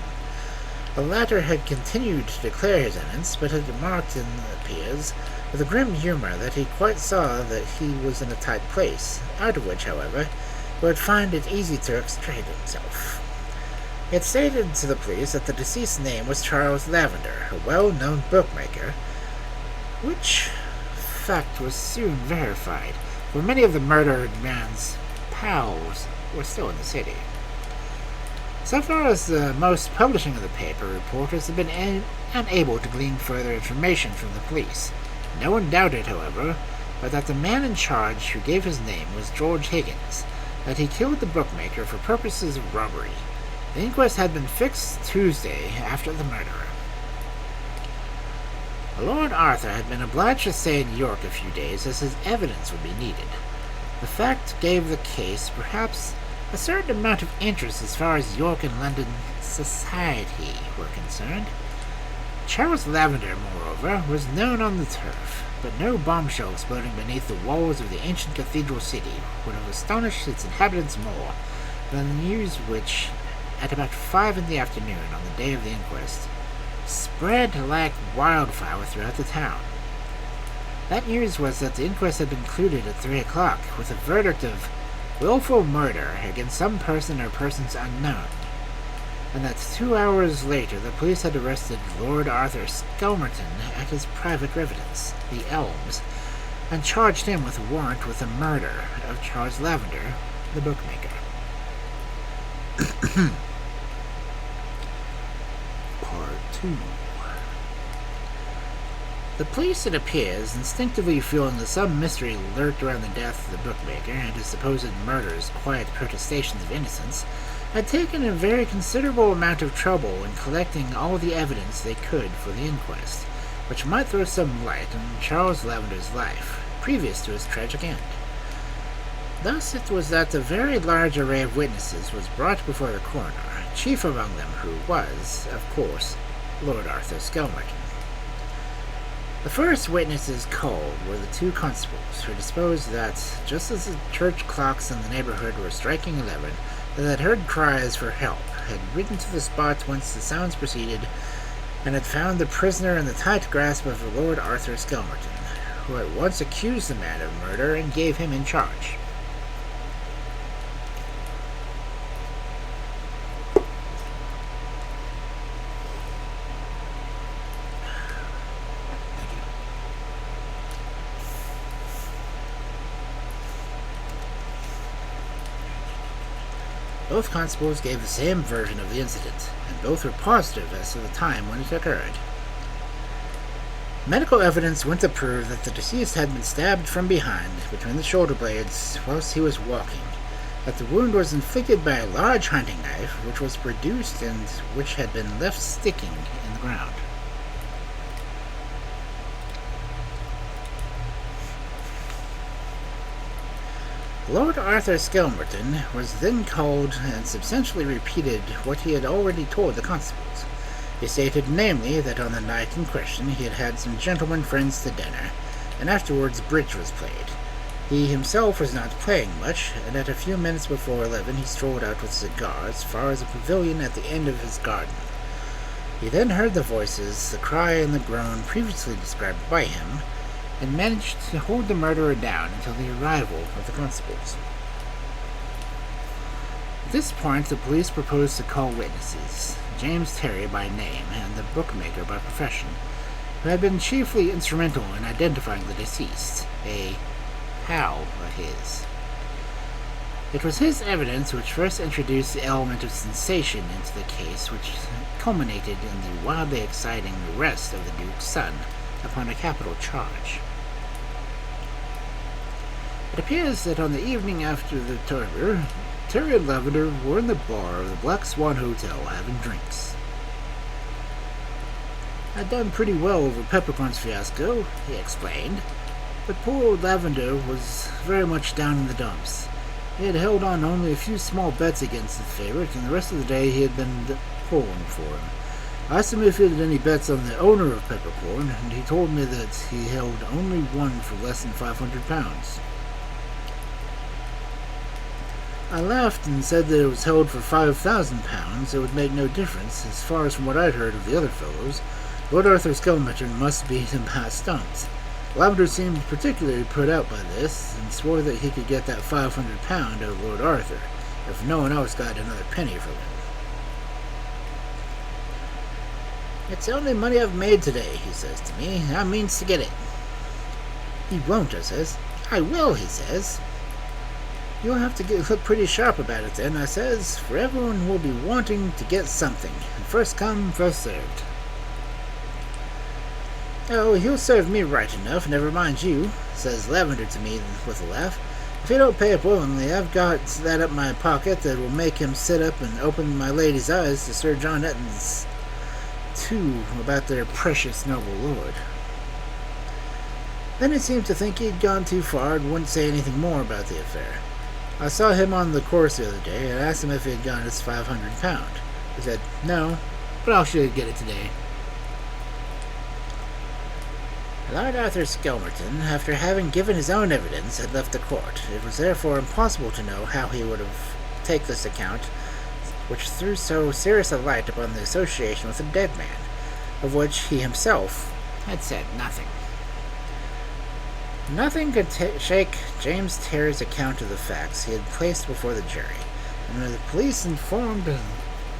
A: The latter had continued to declare his innocence, but had remarked, it appears, with a grim humour that he quite saw that he was in a tight place, out of which, however, he would find it easy to extricate himself. He had stated to the police that the deceased's name was Charles Lavender, a well-known bookmaker, which fact was soon verified, for many of the murdered man's pals were still in the city. So far as the most publishing of the paper reporters had been unable to glean further information from the police. No one doubted, however, but that the man in charge who gave his name was George Higgins, that he killed the bookmaker for purposes of robbery. The inquest had been fixed Tuesday after the murder. Lord Arthur had been obliged to stay in York a few days, as his evidence would be needed. The fact gave the case, perhaps, a certain amount of interest as far as York and London society were concerned. Charles Lavender, moreover, was known on the turf, but no bombshell exploding beneath the walls of the ancient cathedral city would have astonished its inhabitants more than the news which, at about 5 in the afternoon on the day of the inquest, spread like wildfire throughout the town. That news was that the inquest had been concluded at 3 o'clock, with a verdict of willful murder against some person or persons unknown, and that 2 hours later the police had arrested Lord Arthur Skelmerton at his private residence, the Elms, and charged him with a warrant with the murder of Charles Lavender, the bookmaker. Part 2. The police, it appears, instinctively feeling that some mystery lurked around the death of the bookmaker and his supposed murder's quiet protestations of innocence, had taken a very considerable amount of trouble in collecting all the evidence they could for the inquest, which might throw some light on Charles Lavender's life, previous to his tragic end. Thus it was that a very large array of witnesses was brought before the coroner, chief among them who was, of course, Lord Arthur Skelmerton. The first witnesses called were the 2 constables, who disposed that, just as the church clocks in the neighborhood were striking 11, they had heard cries for help, had ridden to the spot whence the sounds proceeded, and had found the prisoner in the tight grasp of Lord Arthur Skelmerton, who at once accused the man of murder and gave him in charge. Both constables gave the same version of the incident, and both were positive as to the time when it occurred. Medical evidence went to prove that the deceased had been stabbed from behind, between the shoulder blades, whilst he was walking, that the wound was inflicted by a large hunting knife, which was produced and which had been left sticking in the ground. Lord Arthur Skelmerton was then called and substantially repeated what he had already told the constables. He stated namely that on the night in question he had had some gentlemen friends to dinner, and afterwards bridge was played. He himself was not playing much, and at a few minutes before 11 he strolled out with a cigar as far as a pavilion at the end of his garden. He then heard the voices, the cry and the groan previously described by him, and managed to hold the murderer down until the arrival of the constables. At this point, the police proposed to call witnesses, James Terry by name and the bookmaker by profession, who had been chiefly instrumental in identifying the deceased, a pal of his. It was his evidence which first introduced the element of sensation into the case, which culminated in the wildly exciting arrest of the Duke's son upon a capital charge. It appears that on the evening after the murder, Terry and Lavender were in the bar of the Black Swan Hotel having drinks. "I'd done pretty well over Peppercorn's fiasco," he explained, but poor old Lavender was very much down in the dumps. He had held on only a few small bets against his favorite, and the rest of the day he had been pulling for him. I asked him if he had any bets on the owner of Peppercorn, and he told me that he held only one for less than £500. I laughed and said that it was held for £5,000. It would make no difference. As far as from what I'd heard of the other fellows, Lord Arthur Skelmerton must be in past stumps. Lavender seemed particularly put out by this, and swore that he could get that £500 out of Lord Arthur, if no one else got another penny from him. "It's the only money I've made today," he says to me. "I means to get it." "He won't," I says. "I will," he says. "You'll have to look pretty sharp about it then," I says, "for everyone will be wanting to get something. First come, first served." "Oh, he'll serve me right enough, never mind you," says Lavender to me with a laugh. "If he don't pay up willingly, I've got that up my pocket that will make him sit up and open my lady's eyes to Sir John Etton's too about their precious noble lord." Then he seemed to think he'd gone too far and wouldn't say anything more about the affair. I saw him on the course the other day and asked him if he had gotten his £500. He said, "No, but I'll sure get it today." Lord Arthur Skelmerton, after having given his own evidence, had left the court. It was therefore impossible to know how he would have taken this account, which threw so serious a light upon the association with a dead man, of which he himself had said nothing. Nothing could shake James Terry's account of the facts he had placed before the jury, and when the police informed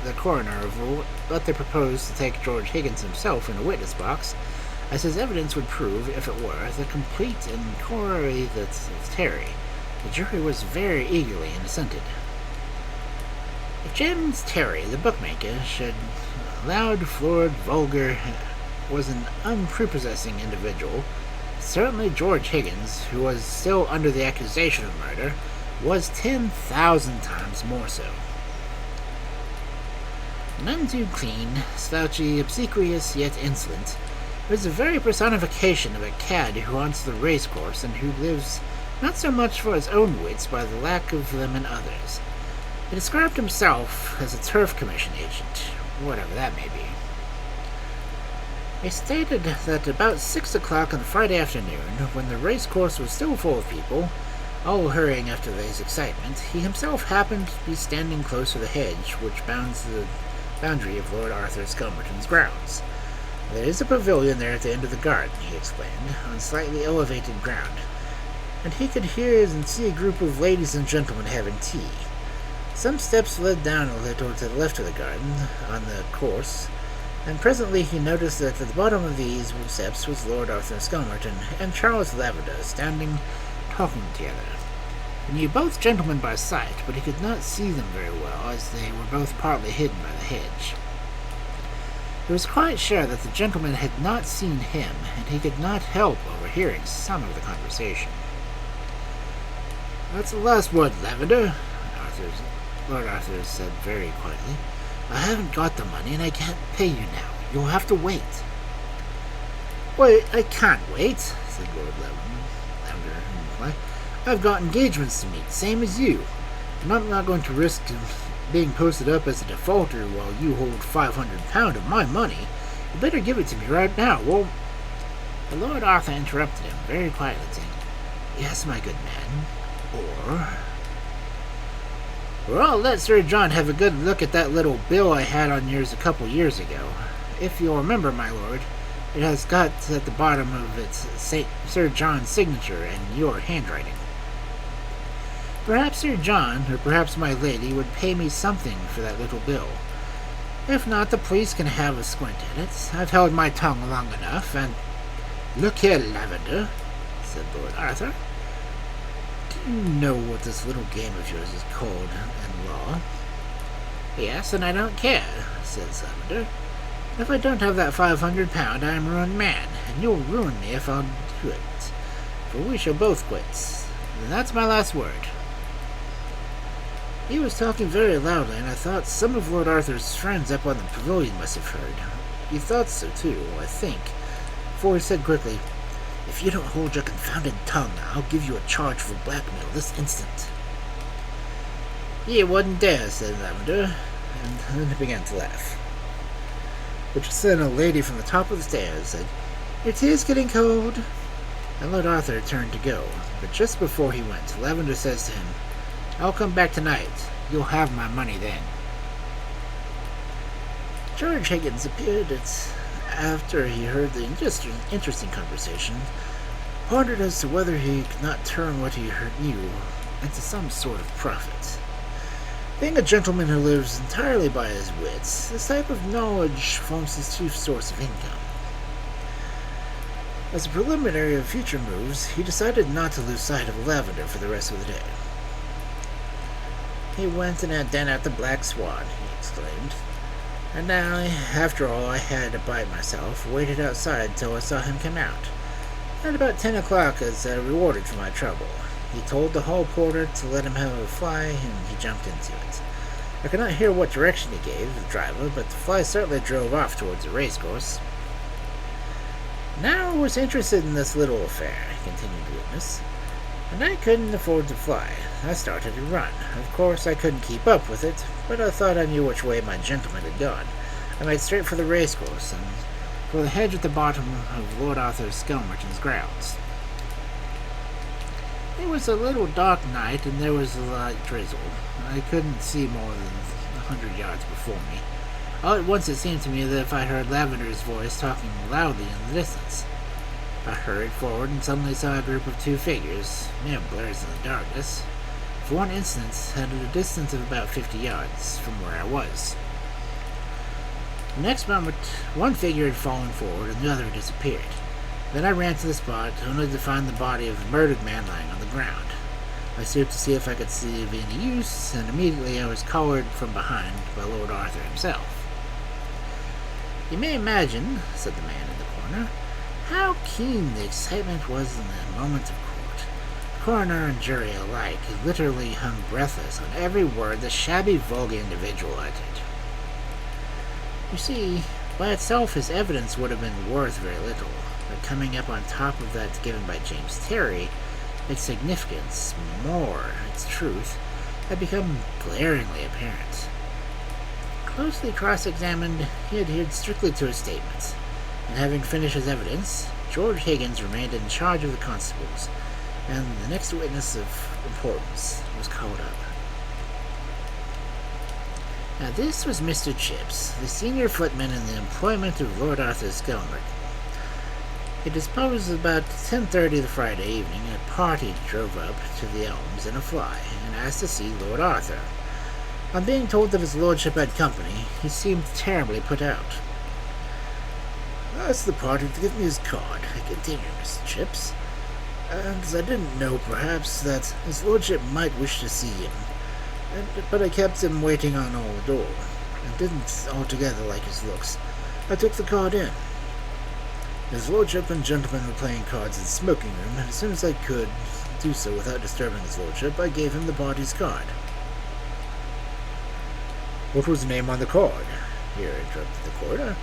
A: the coroner of what they proposed to take George Higgins himself in a witness box, as his evidence would prove, if it were, the complete and corollary of Terry, the jury was very eagerly and assented. If James Terry, the bookmaker, should loud, florid, vulgar, was an unprepossessing individual, certainly George Higgins, who was still under the accusation of murder, was 10,000 times more so. None too clean, slouchy, obsequious, yet insolent, it was the very personification of a cad who haunts the racecourse and who lives not so much for his own wits by the lack of them in others. He described himself as a turf commission agent, whatever that may be. He stated that about 6 o'clock on Friday afternoon, when the racecourse was still full of people, all hurrying after his excitement, he himself happened to be standing close to the hedge which bounds the boundary of Lord Arthur Skelmerton's grounds. "There is a pavilion there at the end of the garden," he explained, on slightly elevated ground, and he could hear and see a group of ladies and gentlemen having tea. Some steps led down a little to the left of the garden, on the course, and presently he noticed that at the bottom of these steps was Lord Arthur Skelmerton and Charles Lavender standing talking together. He knew both gentlemen by sight, but he could not see them very well, as they were both partly hidden by the hedge. He was quite sure that the gentleman had not seen him, and he could not help overhearing some of the conversation. "That's the last word, Lavender," Lord Arthur said very quietly. "I haven't got the money, and I can't pay you now. You'll have to wait." "Wait, I can't wait," said Lord Lavender in reply. I've got engagements to meet, same as you, and I'm not going to risk being posted up as a defaulter while you hold £500 of my money. You better give it to me right now, well..." The Lord Arthur interrupted him very quietly, saying, "Yes, my good man, or I'll let Sir John have a good look at that little bill I had on yours a couple years ago. If you'll remember, my lord, it has got at the bottom of it Sir John's signature and your handwriting. Perhaps Sir John, or perhaps my lady, would pay me something for that little bill. If not, the police can have a squint at it. I've held my tongue long enough, and—" "Look here, Lavender," said Lord Arthur. "Do you know what this little game of yours is called in law?" "Yes, and I don't care," said Lavender. "If I don't have that £500, I am a ruined man, and you'll ruin me if I'll do it. For we shall both quit. And that's my last word." He was talking very loudly, and I thought some of Lord Arthur's friends up on the pavilion must have heard. He thought so too, I think, for he said quickly, "If you don't hold your confounded tongue, I'll give you a charge for blackmail this instant." "You wouldn't dare," said Lavender, and then he began to laugh. But just then a lady from the top of the stairs said, "Your tea's getting cold," and Lord Arthur turned to go, but just before he went, Lavender says to him, "I'll come back tonight. You'll have my money then." George Higgins appeared after he heard the interesting conversation, pondered as to whether he could not turn what he knew into some sort of profit. Being a gentleman who lives entirely by his wits, this type of knowledge forms his chief source of income. As a preliminary of future moves, he decided not to lose sight of Lavender for the rest of the day. He went and had dinner at the Black Swan, he exclaimed. And now, after all, I had to bite myself, waited outside till I saw him come out. At about 10 o'clock, as rewarded for my trouble, he told the hall porter to let him have a fly, and he jumped into it. I could not hear what direction he gave the driver, but the fly certainly drove off towards the racecourse. "Now I was interested in this little affair," continued the witness, "and I couldn't afford to fly. I started to run. Of course, I couldn't keep up with it, but I thought I knew which way my gentleman had gone. I made straight for the racecourse, and for the hedge at the bottom of Lord Arthur Skelmerton's grounds. It was a little dark night, and there was a light drizzle. I couldn't see more than 100 yards before me. All at once it seemed to me that if I heard Lavender's voice talking loudly in the distance. I hurried forward and suddenly saw a group of two figures, mere blurs in the darkness, for one instant at a distance of about 50 yards from where I was. The next moment, one figure had fallen forward and the other had disappeared. Then I ran to the spot, only to find the body of the murdered man lying on the ground. I stooped to see if I could see of any use, and immediately I was collared from behind by Lord Arthur himself. "You may imagine," said the man in the corner, "how keen the excitement was in the moment of court. Coroner and jury alike literally hung breathless on every word the shabby, vulgar individual uttered. You see, by itself his evidence would have been worth very little, but coming up on top of that given by James Terry, its significance, more its truth, had become glaringly apparent. Closely cross-examined, he adhered strictly to his statements, and having finished his evidence, George Higgins remained in charge of the constables, and the next witness of importance was called up. Now this was Mr. Chips, the senior footman in the employment of Lord Arthur Skelmerton. It disposed about 10:30 the Friday evening, a party drove up to the Elms in a fly, and asked to see Lord Arthur. On being told that his lordship had company, he seemed terribly put out. "I asked the party to give me his card," continued Mr. Chips, "and as I didn't know, perhaps, that his lordship might wish to see him, but I kept him waiting on all the door, and didn't altogether like his looks. I took the card in. His lordship and gentlemen were playing cards in the smoking room, and as soon as I could do so without disturbing his lordship, I gave him the party's card." "What was the name on the card?" here interrupted the coroner.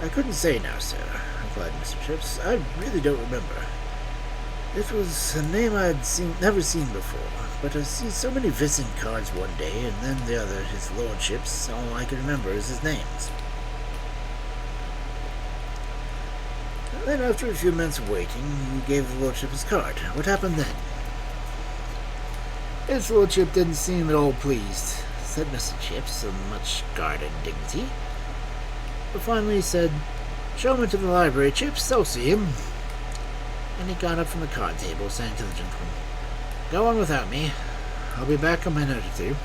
A: "I couldn't say now, sir," replied Mr. Chips. "I really don't remember." It was a name I had never seen before, but I see so many visiting cards one day, and then the other, his lordship's. All I can remember is his names. And then after a few minutes of waiting, he gave the lordship his card. What happened then? His lordship didn't seem at all pleased, said Mr. Chips with much guarded dignity. But finally he said, "Show him into the library, Chips, I'll see him." And he got up from the card table, saying to the gentleman, "Go on without me. I'll be back in a minute or two."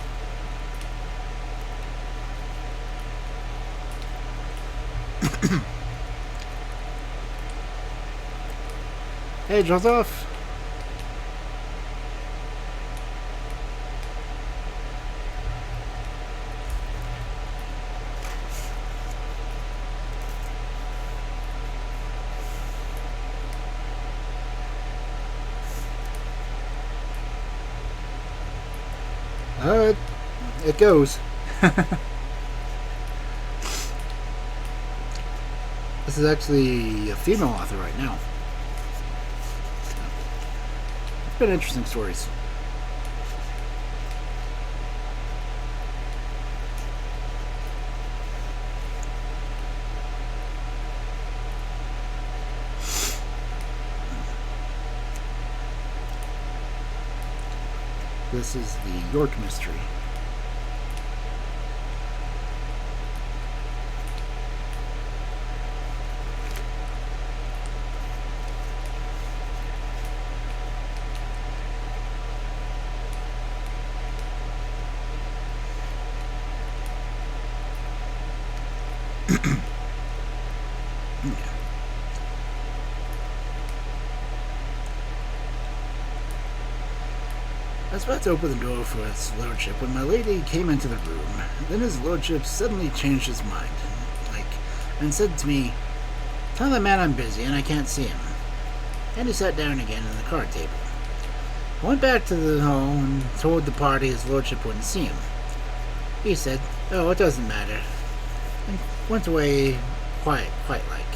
A: Hey, Joseph. It goes. This is actually a female author right now. It's been interesting stories. This is the York Mystery. I was about to open the door for his lordship when my lady came into the room. Then his lordship suddenly changed his mind, and said to me, "Tell the man I'm busy and I can't see him." And he sat down again at the card table. I went back to the hall and told the party his lordship wouldn't see him. He said, "Oh, it doesn't matter," and went away quite like.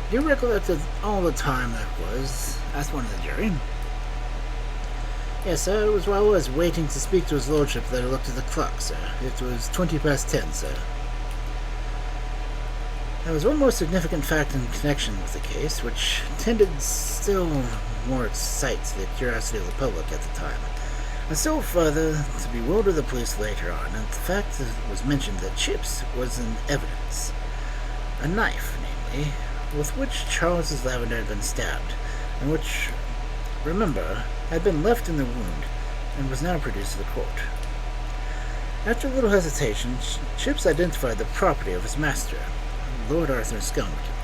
A: "Do you recollect all the time that was?" asked one of the jury. "Yes, sir. It was while I was waiting to speak to his lordship that I looked at the clock, sir. It was 10:20, sir." There was one more significant fact in connection with the case, which tended still more excite the curiosity of the public at the time, and still further to bewilder the police later on, and the fact that it was mentioned that Chips was in evidence. A knife, namely, with which Charles Lavender had been stabbed, and which, remember, had been left in the wound, and was now produced to the court. After a little hesitation, Chips identified the property of his master, Lord Arthur Skelmerton.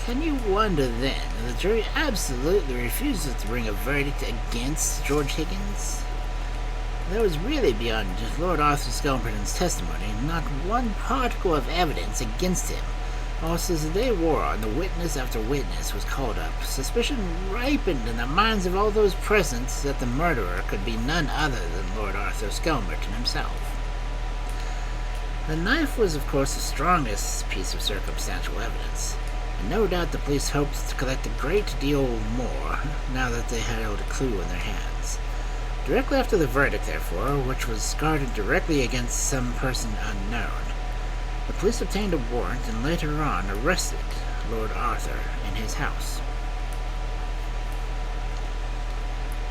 A: Can you wonder, then, that the jury absolutely refuses to bring a verdict against George Higgins? There was really, beyond Lord Arthur Skelmerton's testimony, not one particle of evidence against him. Also, as the day wore on, the witness after witness was called up. Suspicion ripened in the minds of all those present that the murderer could be none other than Lord Arthur Skelmerton himself. The knife was, of course, the strongest piece of circumstantial evidence, and no doubt the police hoped to collect a great deal more now that they held a clue in their hands. Directly after the verdict, therefore, which was guarded directly against some person unknown, the police obtained a warrant and later on arrested Lord Arthur in his house.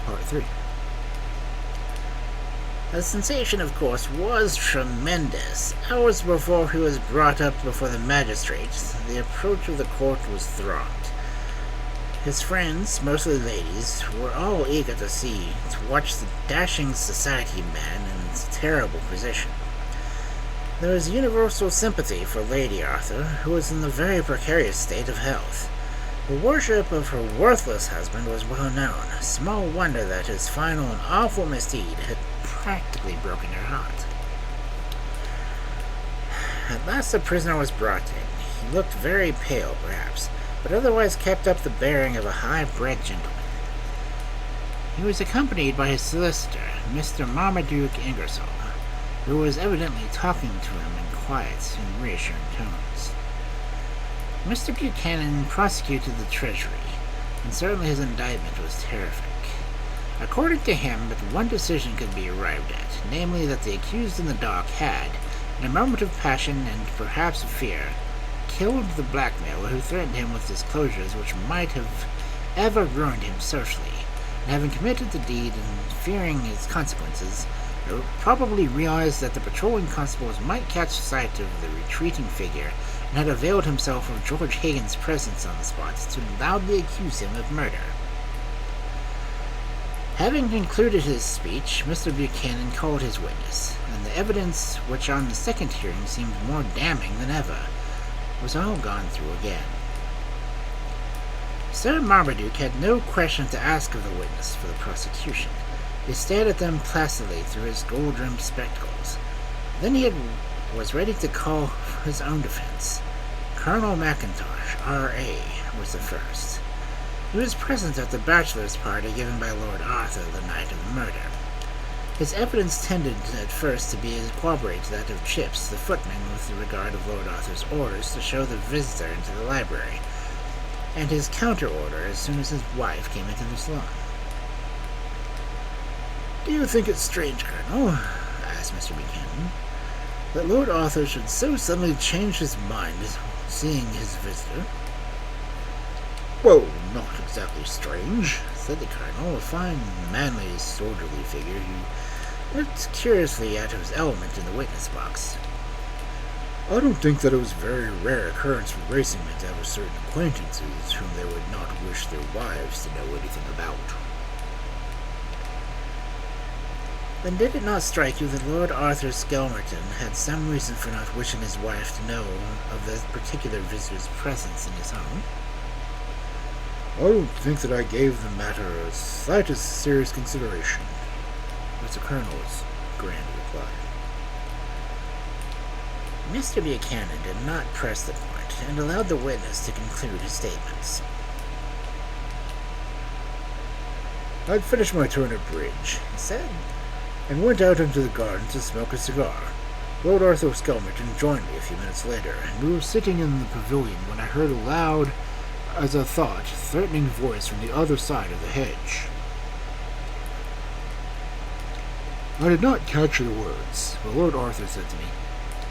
A: Part 3. The sensation, of course, was tremendous. Hours before he was brought up before the magistrates, the approach of the court was thronged. His friends, mostly ladies, were all eager to watch the dashing society man in his terrible position. There was universal sympathy for Lady Arthur, who was in a very precarious state of health. The worship of her worthless husband was well known. Small wonder that his final and awful misdeed had practically broken her heart. At last the prisoner was brought in. He looked very pale, perhaps, but otherwise kept up the bearing of a high-bred gentleman. He was accompanied by his solicitor, Mr. Marmaduke Ingersoll, who was evidently talking to him in quiet and reassuring tones. Mr. Buchanan prosecuted the Treasury, and certainly his indictment was terrific. According to him, but one decision could be arrived at, namely that the accused in the dock had, in a moment of passion and perhaps of fear, killed the blackmailer who threatened him with disclosures which might have ever ruined him socially, and having committed the deed and fearing its consequences, probably realized that the patrolling constables might catch sight of the retreating figure, and had availed himself of George Hagan's presence on the spot to loudly accuse him of murder. Having concluded his speech, Mr. Buchanan called his witness, and the evidence, which on the second hearing seemed more damning than ever, was all gone through again. Sir Marmaduke had no question to ask of the witness for the prosecution. He stared at them placidly through his gold-rimmed spectacles. Then he was ready to call for his own defense. Colonel Mackintosh, R.A., was the first. He was present at the bachelor's party given by Lord Arthur the night of the murder. His evidence tended at first to be corroborate that of Chips, the footman, with regard of Lord Arthur's orders to show the visitor into the library, and his counter-order as soon as his wife came into the salon. "Do you think it strange, Colonel," asked Mr. Buchanan, "that Lord Arthur should so suddenly change his mind seeing his visitor?" "Well, not exactly strange," said the Colonel, a fine, manly, soldierly figure who looked curiously out of his element in the witness box. "I don't think that it was a very rare occurrence for racing men to have certain acquaintances whom they would not wish their wives to know anything about." "Then did it not strike you that Lord Arthur Skelmerton had some reason for not wishing his wife to know of the particular visitor's presence in his home?" "I don't think that I gave the matter a slightest serious consideration," was the Colonel's grand reply. Mr. Buchanan did not press the point, and allowed the witness to conclude his statements. "I'd finished my turn at bridge," he said, "and went out into the garden to smoke a cigar. Lord Arthur Skelmerton joined me a few minutes later, and we were sitting in the pavilion when I heard a loud, as I thought, threatening voice from the other side of the hedge. I did not catch the words, but Lord Arthur said to me,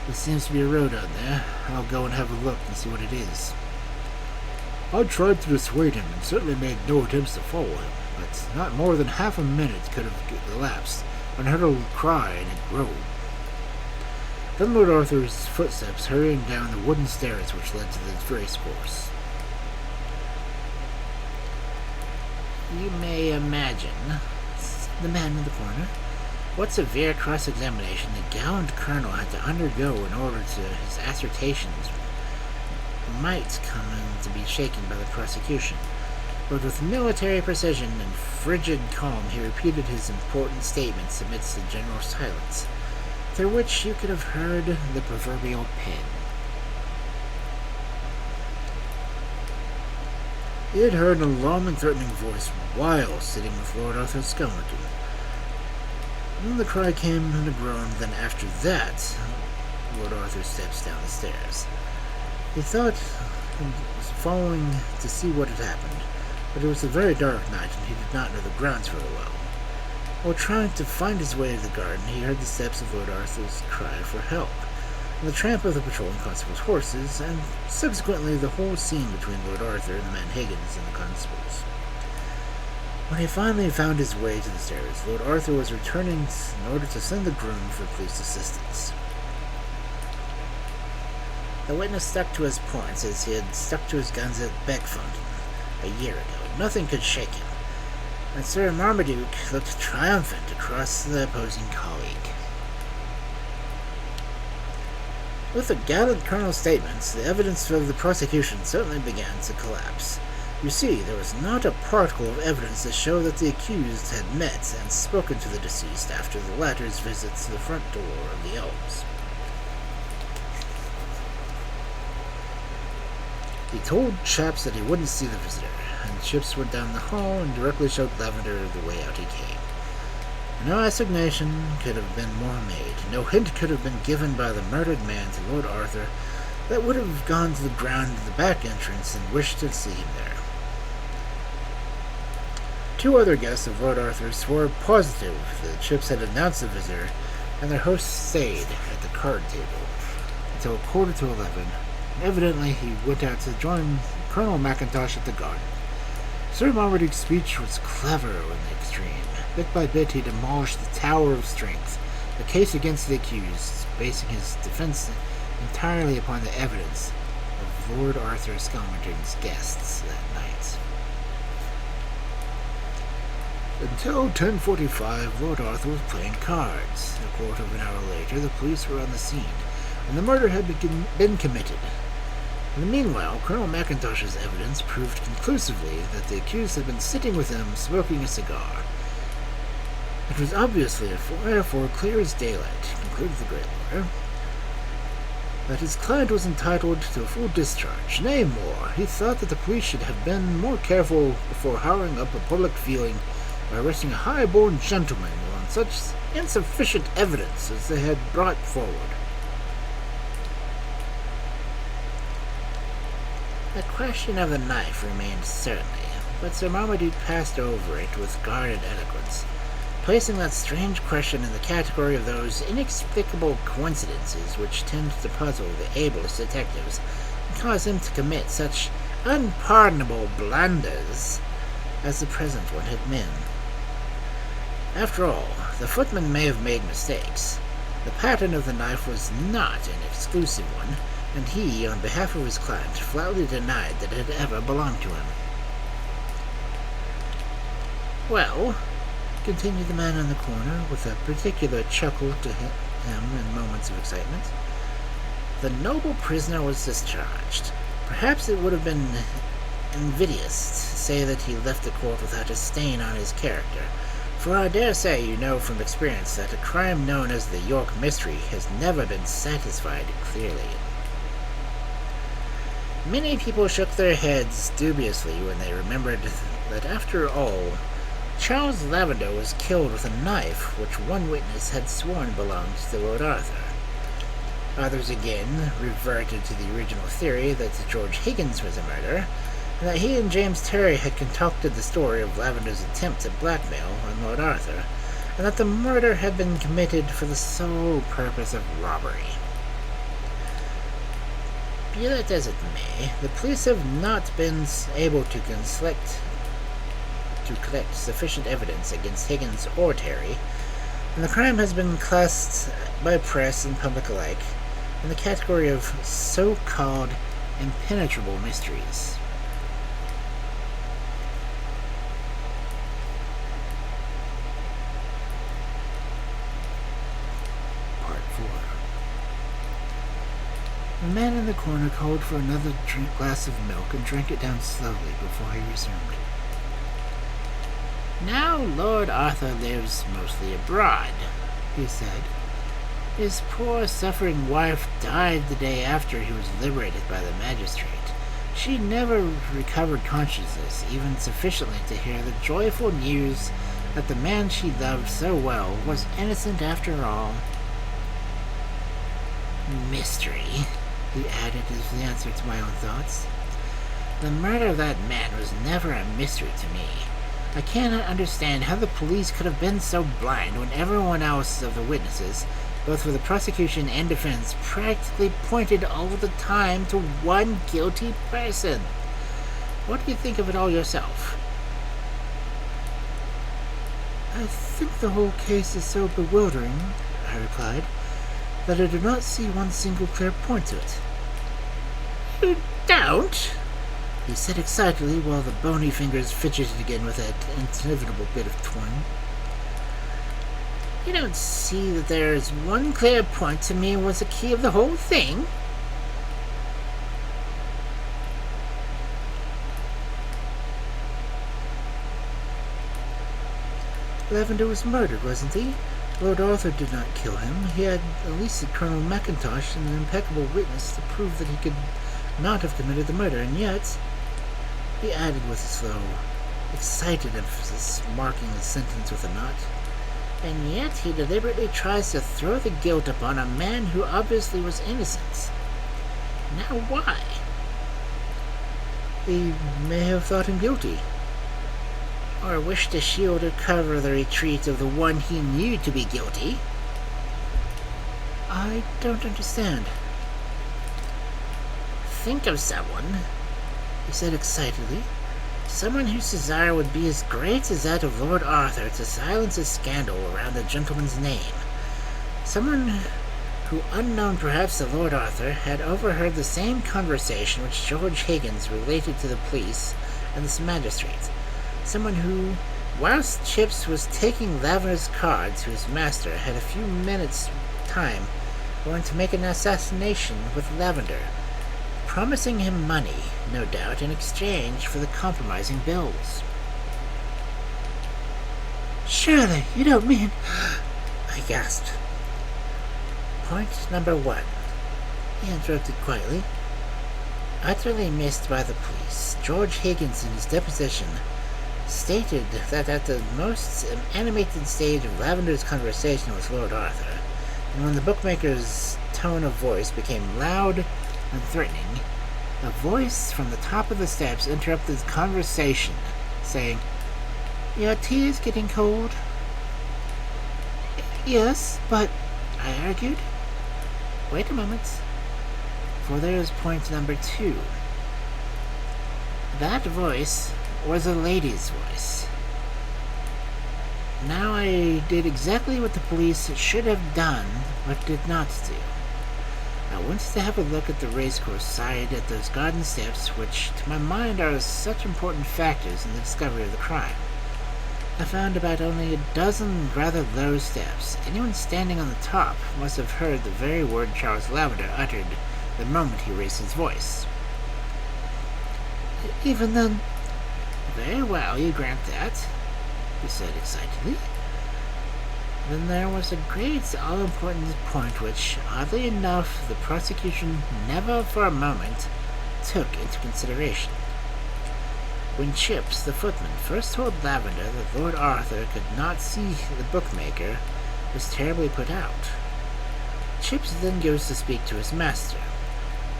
A: 'There seems to be a road out there. I'll go and have a look and see what it is.' I tried to dissuade him, and certainly made no attempts to follow him, but not more than half a minute could have elapsed when I heard a cry and a groan. Then Lord Arthur's footsteps hurrying down the wooden stairs which led to the race course. You may imagine," said the man in the corner, "what severe cross-examination the gallant colonel had to undergo in order to his assertions might come to be shaken by the prosecution. But with military precision and frigid calm he repeated his important statements amidst the general silence, through which you could have heard the proverbial pin. He had heard an alarming and threatening voice while sitting with Lord Arthur Skelmerton. Then the cry came and a groan, then after that, Lord Arthur steps down the stairs. He thought he was following to see what had happened, but it was a very dark night and he did not know the grounds very well. While trying to find his way to the garden, he heard the steps of Lord Arthur's cry for help, and the tramp of the patrolling constable's horses, and subsequently the whole scene between Lord Arthur and the man Higgins and the constables. When he finally found his way to the stairs, Lord Arthur was returning in order to send the groom for police assistance. The witness stuck to his points as he had stuck to his guns at Beckfountain a year ago. Nothing could shake him, and Sir Marmaduke looked triumphant across the opposing colleague. With the gallant colonel's statements, the evidence of the prosecution certainly began to collapse. You see, there was not a particle of evidence to show that the accused had met and spoken to the deceased after the latter's visit to the front door of the Elms. He told Chaps that he wouldn't see the visitor, and Chips went down the hall and directly showed Lavender the way out he came. No assignation could have been more made. No hint could have been given by the murdered man to Lord Arthur that would have gone to the ground in the back entrance and wished to see him there. Two other guests of Lord Arthur swore positive that Chips had announced the visitor, and their host stayed at the card table until 11:15. Evidently, he went out to join Colonel McIntosh at the garden. Sir Marmaduke's speech was clever in the extreme. Bit by bit, he demolished the Tower of Strength, the case against the accused, basing his defense entirely upon the evidence of Lord Arthur Skelmerton's guests that night. Until 10:45, Lord Arthur was playing cards. A quarter of an hour later, the police were on the scene, and the murder had been committed. In the meanwhile, Colonel McIntosh's evidence proved conclusively that the accused had been sitting with him, smoking a cigar. It was obviously therefore clear as daylight, concluded the great lawyer, that his client was entitled to a full discharge. Nay, more, he thought that the police should have been more careful before harrowing up a public feeling by arresting a high-born gentleman on such insufficient evidence as they had brought forward. The question of the knife remained certainly, but Sir Marmaduke passed over it with guarded eloquence, placing that strange question in the category of those inexplicable coincidences which tend to puzzle the ablest detectives and cause them to commit such unpardonable blunders as the present one had been. After all, the footman may have made mistakes. The pattern of the knife was not an exclusive one, and he, on behalf of his client, flatly denied that it had ever belonged to him. Well, continued the man in the corner, with a particular chuckle to him in moments of excitement, the noble prisoner was discharged. Perhaps it would have been invidious to say that he left the court without a stain on his character, for I dare say you know from experience that a crime known as the York Mystery has never been satisfied clearly. Many people shook their heads dubiously when they remembered that, after all, Charles Lavender was killed with a knife which one witness had sworn belonged to Lord Arthur. Others again reverted to the original theory that George Higgins was a murderer, and that he and James Terry had concocted the story of Lavender's attempt at blackmail on Lord Arthur, and that the murder had been committed for the sole purpose of robbery. Be that as it may, the police have not been able to collect sufficient evidence against Higgins or Terry, and the crime has been classed by press and public alike in the category of so-called impenetrable mysteries. Part 4. The man in the corner called for another glass of milk and drank it down slowly before he resumed. Now Lord Arthur lives mostly abroad, he said. His poor suffering wife died the day after he was liberated by the magistrate. She never recovered consciousness, even sufficiently to hear the joyful news that the man she loved so well was innocent after all. Mystery, he added as the answer to my own thoughts. The murder of that man was never a mystery to me. I cannot understand how the police could have been so blind when everyone else of the witnesses, both for the prosecution and defense, practically pointed all the time to one guilty person. What do you think of it all yourself? I think the whole case is so bewildering, I replied, that I do not see one single clear point to it. You don't? He said excitedly, while the bony fingers fidgeted again with that inevitable bit of twine. You don't see that there is one clear point to me was the key of the whole thing? Lavender was murdered, wasn't he? Lord Arthur did not kill him. He had enlisted Colonel McIntosh and an impeccable witness to prove that he could not have committed the murder, and yet, he added with a slow, excited emphasis, marking the sentence with a knot, and yet he deliberately tries to throw the guilt upon a man who obviously was innocent. Now why? He may have thought him guilty. Or wished to shield or cover the retreat of the one he knew to be guilty. I don't understand. Think of someone, he said excitedly. Someone whose desire would be as great as that of Lord Arthur to silence a scandal around the gentleman's name. Someone who, unknown perhaps to Lord Arthur, had overheard the same conversation which George Higgins related to the police and the magistrate. Someone who, whilst Chips was taking Lavender's card to his master, had a few minutes' time going to make an assassination with Lavender, promising him money, no doubt, in exchange for the compromising bills. Surely, you don't mean... I gasped. Point number 1, he interrupted quietly. Utterly missed by the police, George Higgins in his deposition stated that at the most animated stage of Lavender's conversation with Lord Arthur, and when the bookmaker's tone of voice became loud and threatening, a voice from the top of the steps interrupted the conversation, saying, "Your tea is getting cold." "Yes, but," I argued. Wait a moment, for there is point number 2. That voice was a lady's voice. Now I did exactly what the police should have done, but did not do. I went to have a look at the racecourse side at those garden steps, which to my mind are such important factors in the discovery of the crime. I found about only a dozen rather low steps. Anyone standing on the top must have heard the very word Charles Lavender uttered the moment he raised his voice. Even then... Very well, you grant that, he said excitedly. Then there was a great, all-important point which, oddly enough, the prosecution never for a moment took into consideration. When Chips, the footman, first told Lavender that Lord Arthur could not see the bookmaker, was terribly put out. Chips then goes to speak to his master.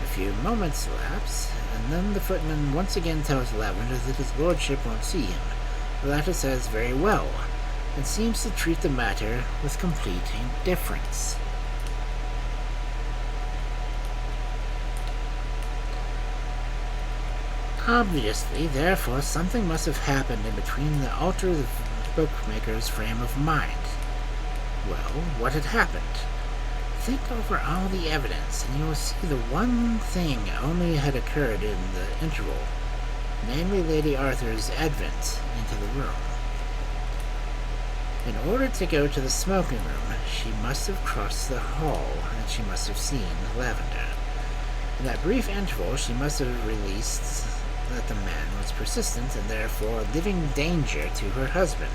A: A few moments elapse, and then the footman once again tells Lavender that his lordship won't see him. The latter says very well, and seems to treat the matter with complete indifference. Obviously, therefore, something must have happened in between the alter the bookmaker's frame of mind. Well, what had happened? Think over all the evidence, and you will see the one thing only had occurred in the interval, namely Lady Arthur's advent into the room. In order to go to the smoking room, she must have crossed the hall, and she must have seen Lavender. In that brief interval, she must have released that the man was persistent and therefore a living danger to her husband.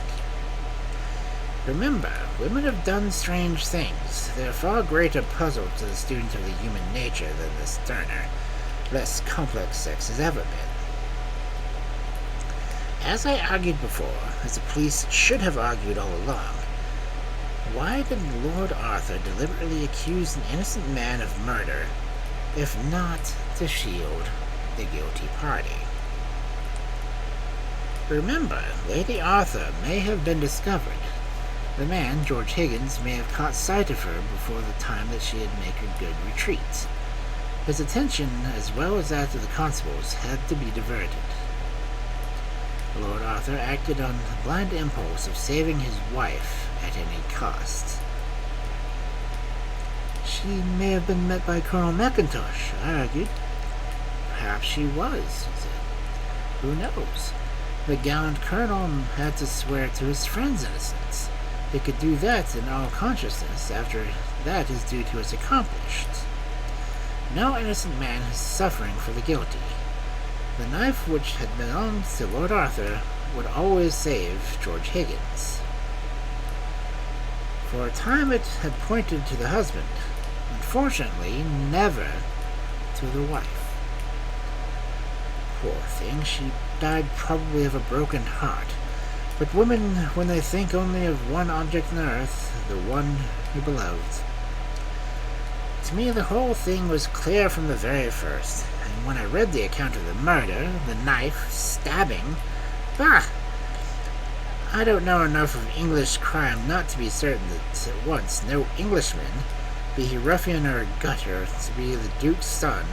A: Remember, women have done strange things. They are far greater puzzle to the student of the human nature than the sterner, less complex sex has ever been. As I argued before, as the police should have argued all along, why did Lord Arthur deliberately accuse an innocent man of murder, if not to shield the guilty party? Remember, Lady Arthur may have been discovered. The man, George Higgins, may have caught sight of her before the time that she had made her good retreat. His attention, as well as that of the constables, had to be diverted. Lord Arthur acted on the blind impulse of saving his wife at any cost. She may have been met by Colonel McIntosh, I argued. Perhaps she was, he said. Who knows? The gallant colonel had to swear to his friend's innocence. He could do that in all consciousness after that his duty was accomplished. No innocent man is suffering for the guilty. The knife which had belonged to Lord Arthur would always save George Higgins. For a time it had pointed to the husband, unfortunately never to the wife. Poor thing, she died probably of a broken heart. But women, when they think only of one object on earth, the one who beloved. To me, the whole thing was clear from the very first, and when I read the account of the murder, the knife, stabbing, bah! I don't know enough of English crime not to be certain that at once no Englishman, be he ruffian or gutter, to be the Duke's son,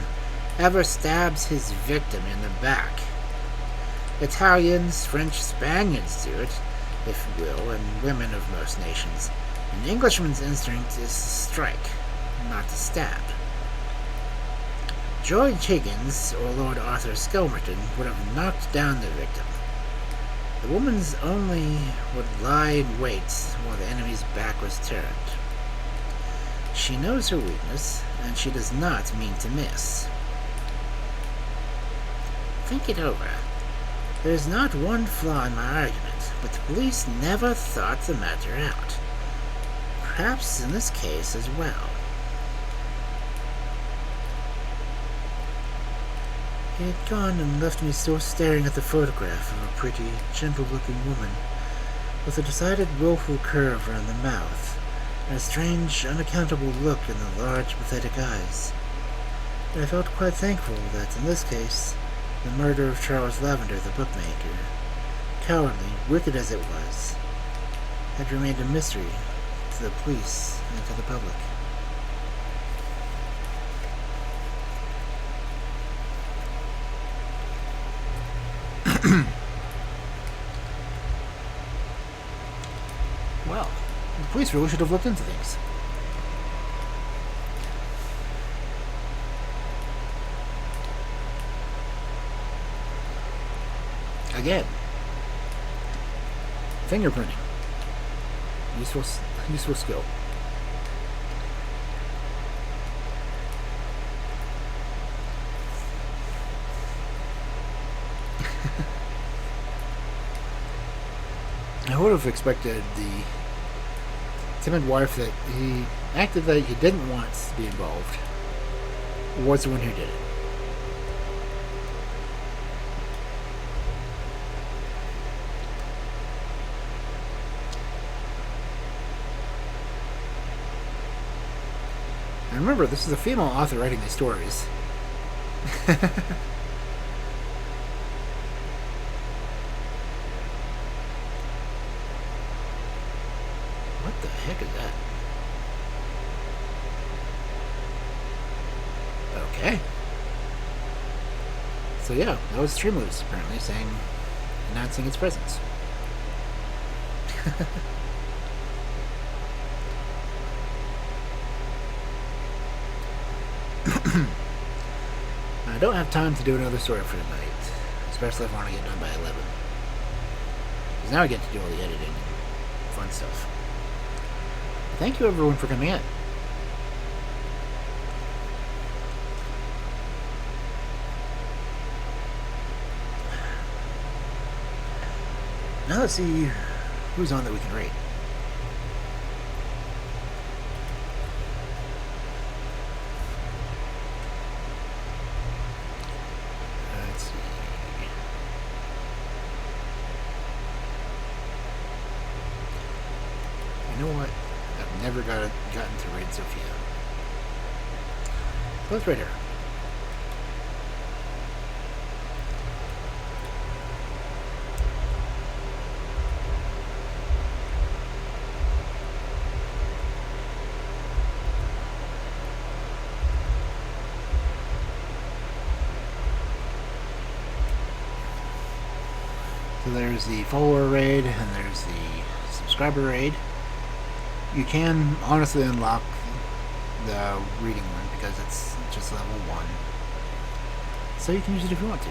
A: ever stabs his victim in the back. Italians, French, Spaniards do it, if you will, and women of most nations. An Englishman's instinct is to strike, not to stab. George Higgins or Lord Arthur Skelmerton would have knocked down the victim. The woman's only would lie in wait while the enemy's back was turned. She knows her weakness, and she does not mean to miss. Think it over. There is not one flaw in my argument, but the police never thought the matter out. Perhaps in this case as well. He had gone and left me still staring at the photograph of a pretty, gentle-looking woman, with a decided willful curve around the mouth, and a strange, unaccountable look in the large, pathetic eyes. And I felt quite thankful that, in this case, the murder of Charles Lavender, the bookmaker, cowardly, wicked as it was, had remained a mystery to the police and to the public. Well, the police really should have looked into things. Again, fingerprinting. Useful skill. I would have expected the timid wife that he acted that he didn't want to be involved was the one who did it. And remember, this is a female author writing these stories. What the heck is that? Okay. So yeah, that was Streamloops apparently announcing its presence. I don't have time to do another story for tonight, especially if I want to get done by 11. Because now I get to do all the editing and fun stuff. Thank you everyone for coming in. Now let's see who's on that we can rate. Let's see. You know what? I've never gotten to rate Sophia. So let's rate her. So there's the follower raid and there's the subscriber raid. You can honestly unlock the reading one because it's just level 1. So you can use it if you want to.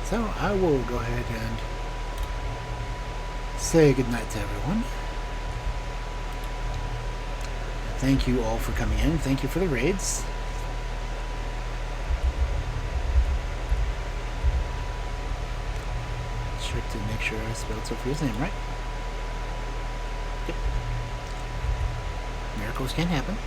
A: So I will go ahead and say goodnight to everyone. Thank you all for coming in. Thank you for the raids. Check to make sure I spelled Sophia's name right. Yep. Miracles can happen.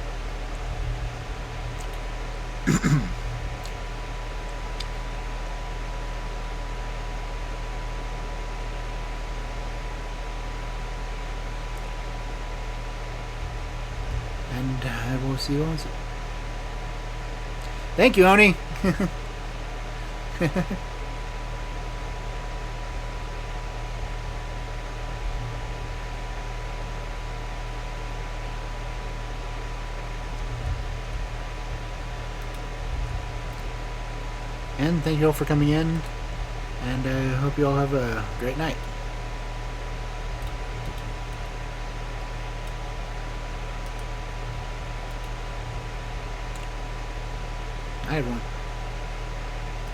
A: And I will see you all soon. Thank you, Oni. And thank you all for coming in. And I hope you all have a great night. Night, everyone.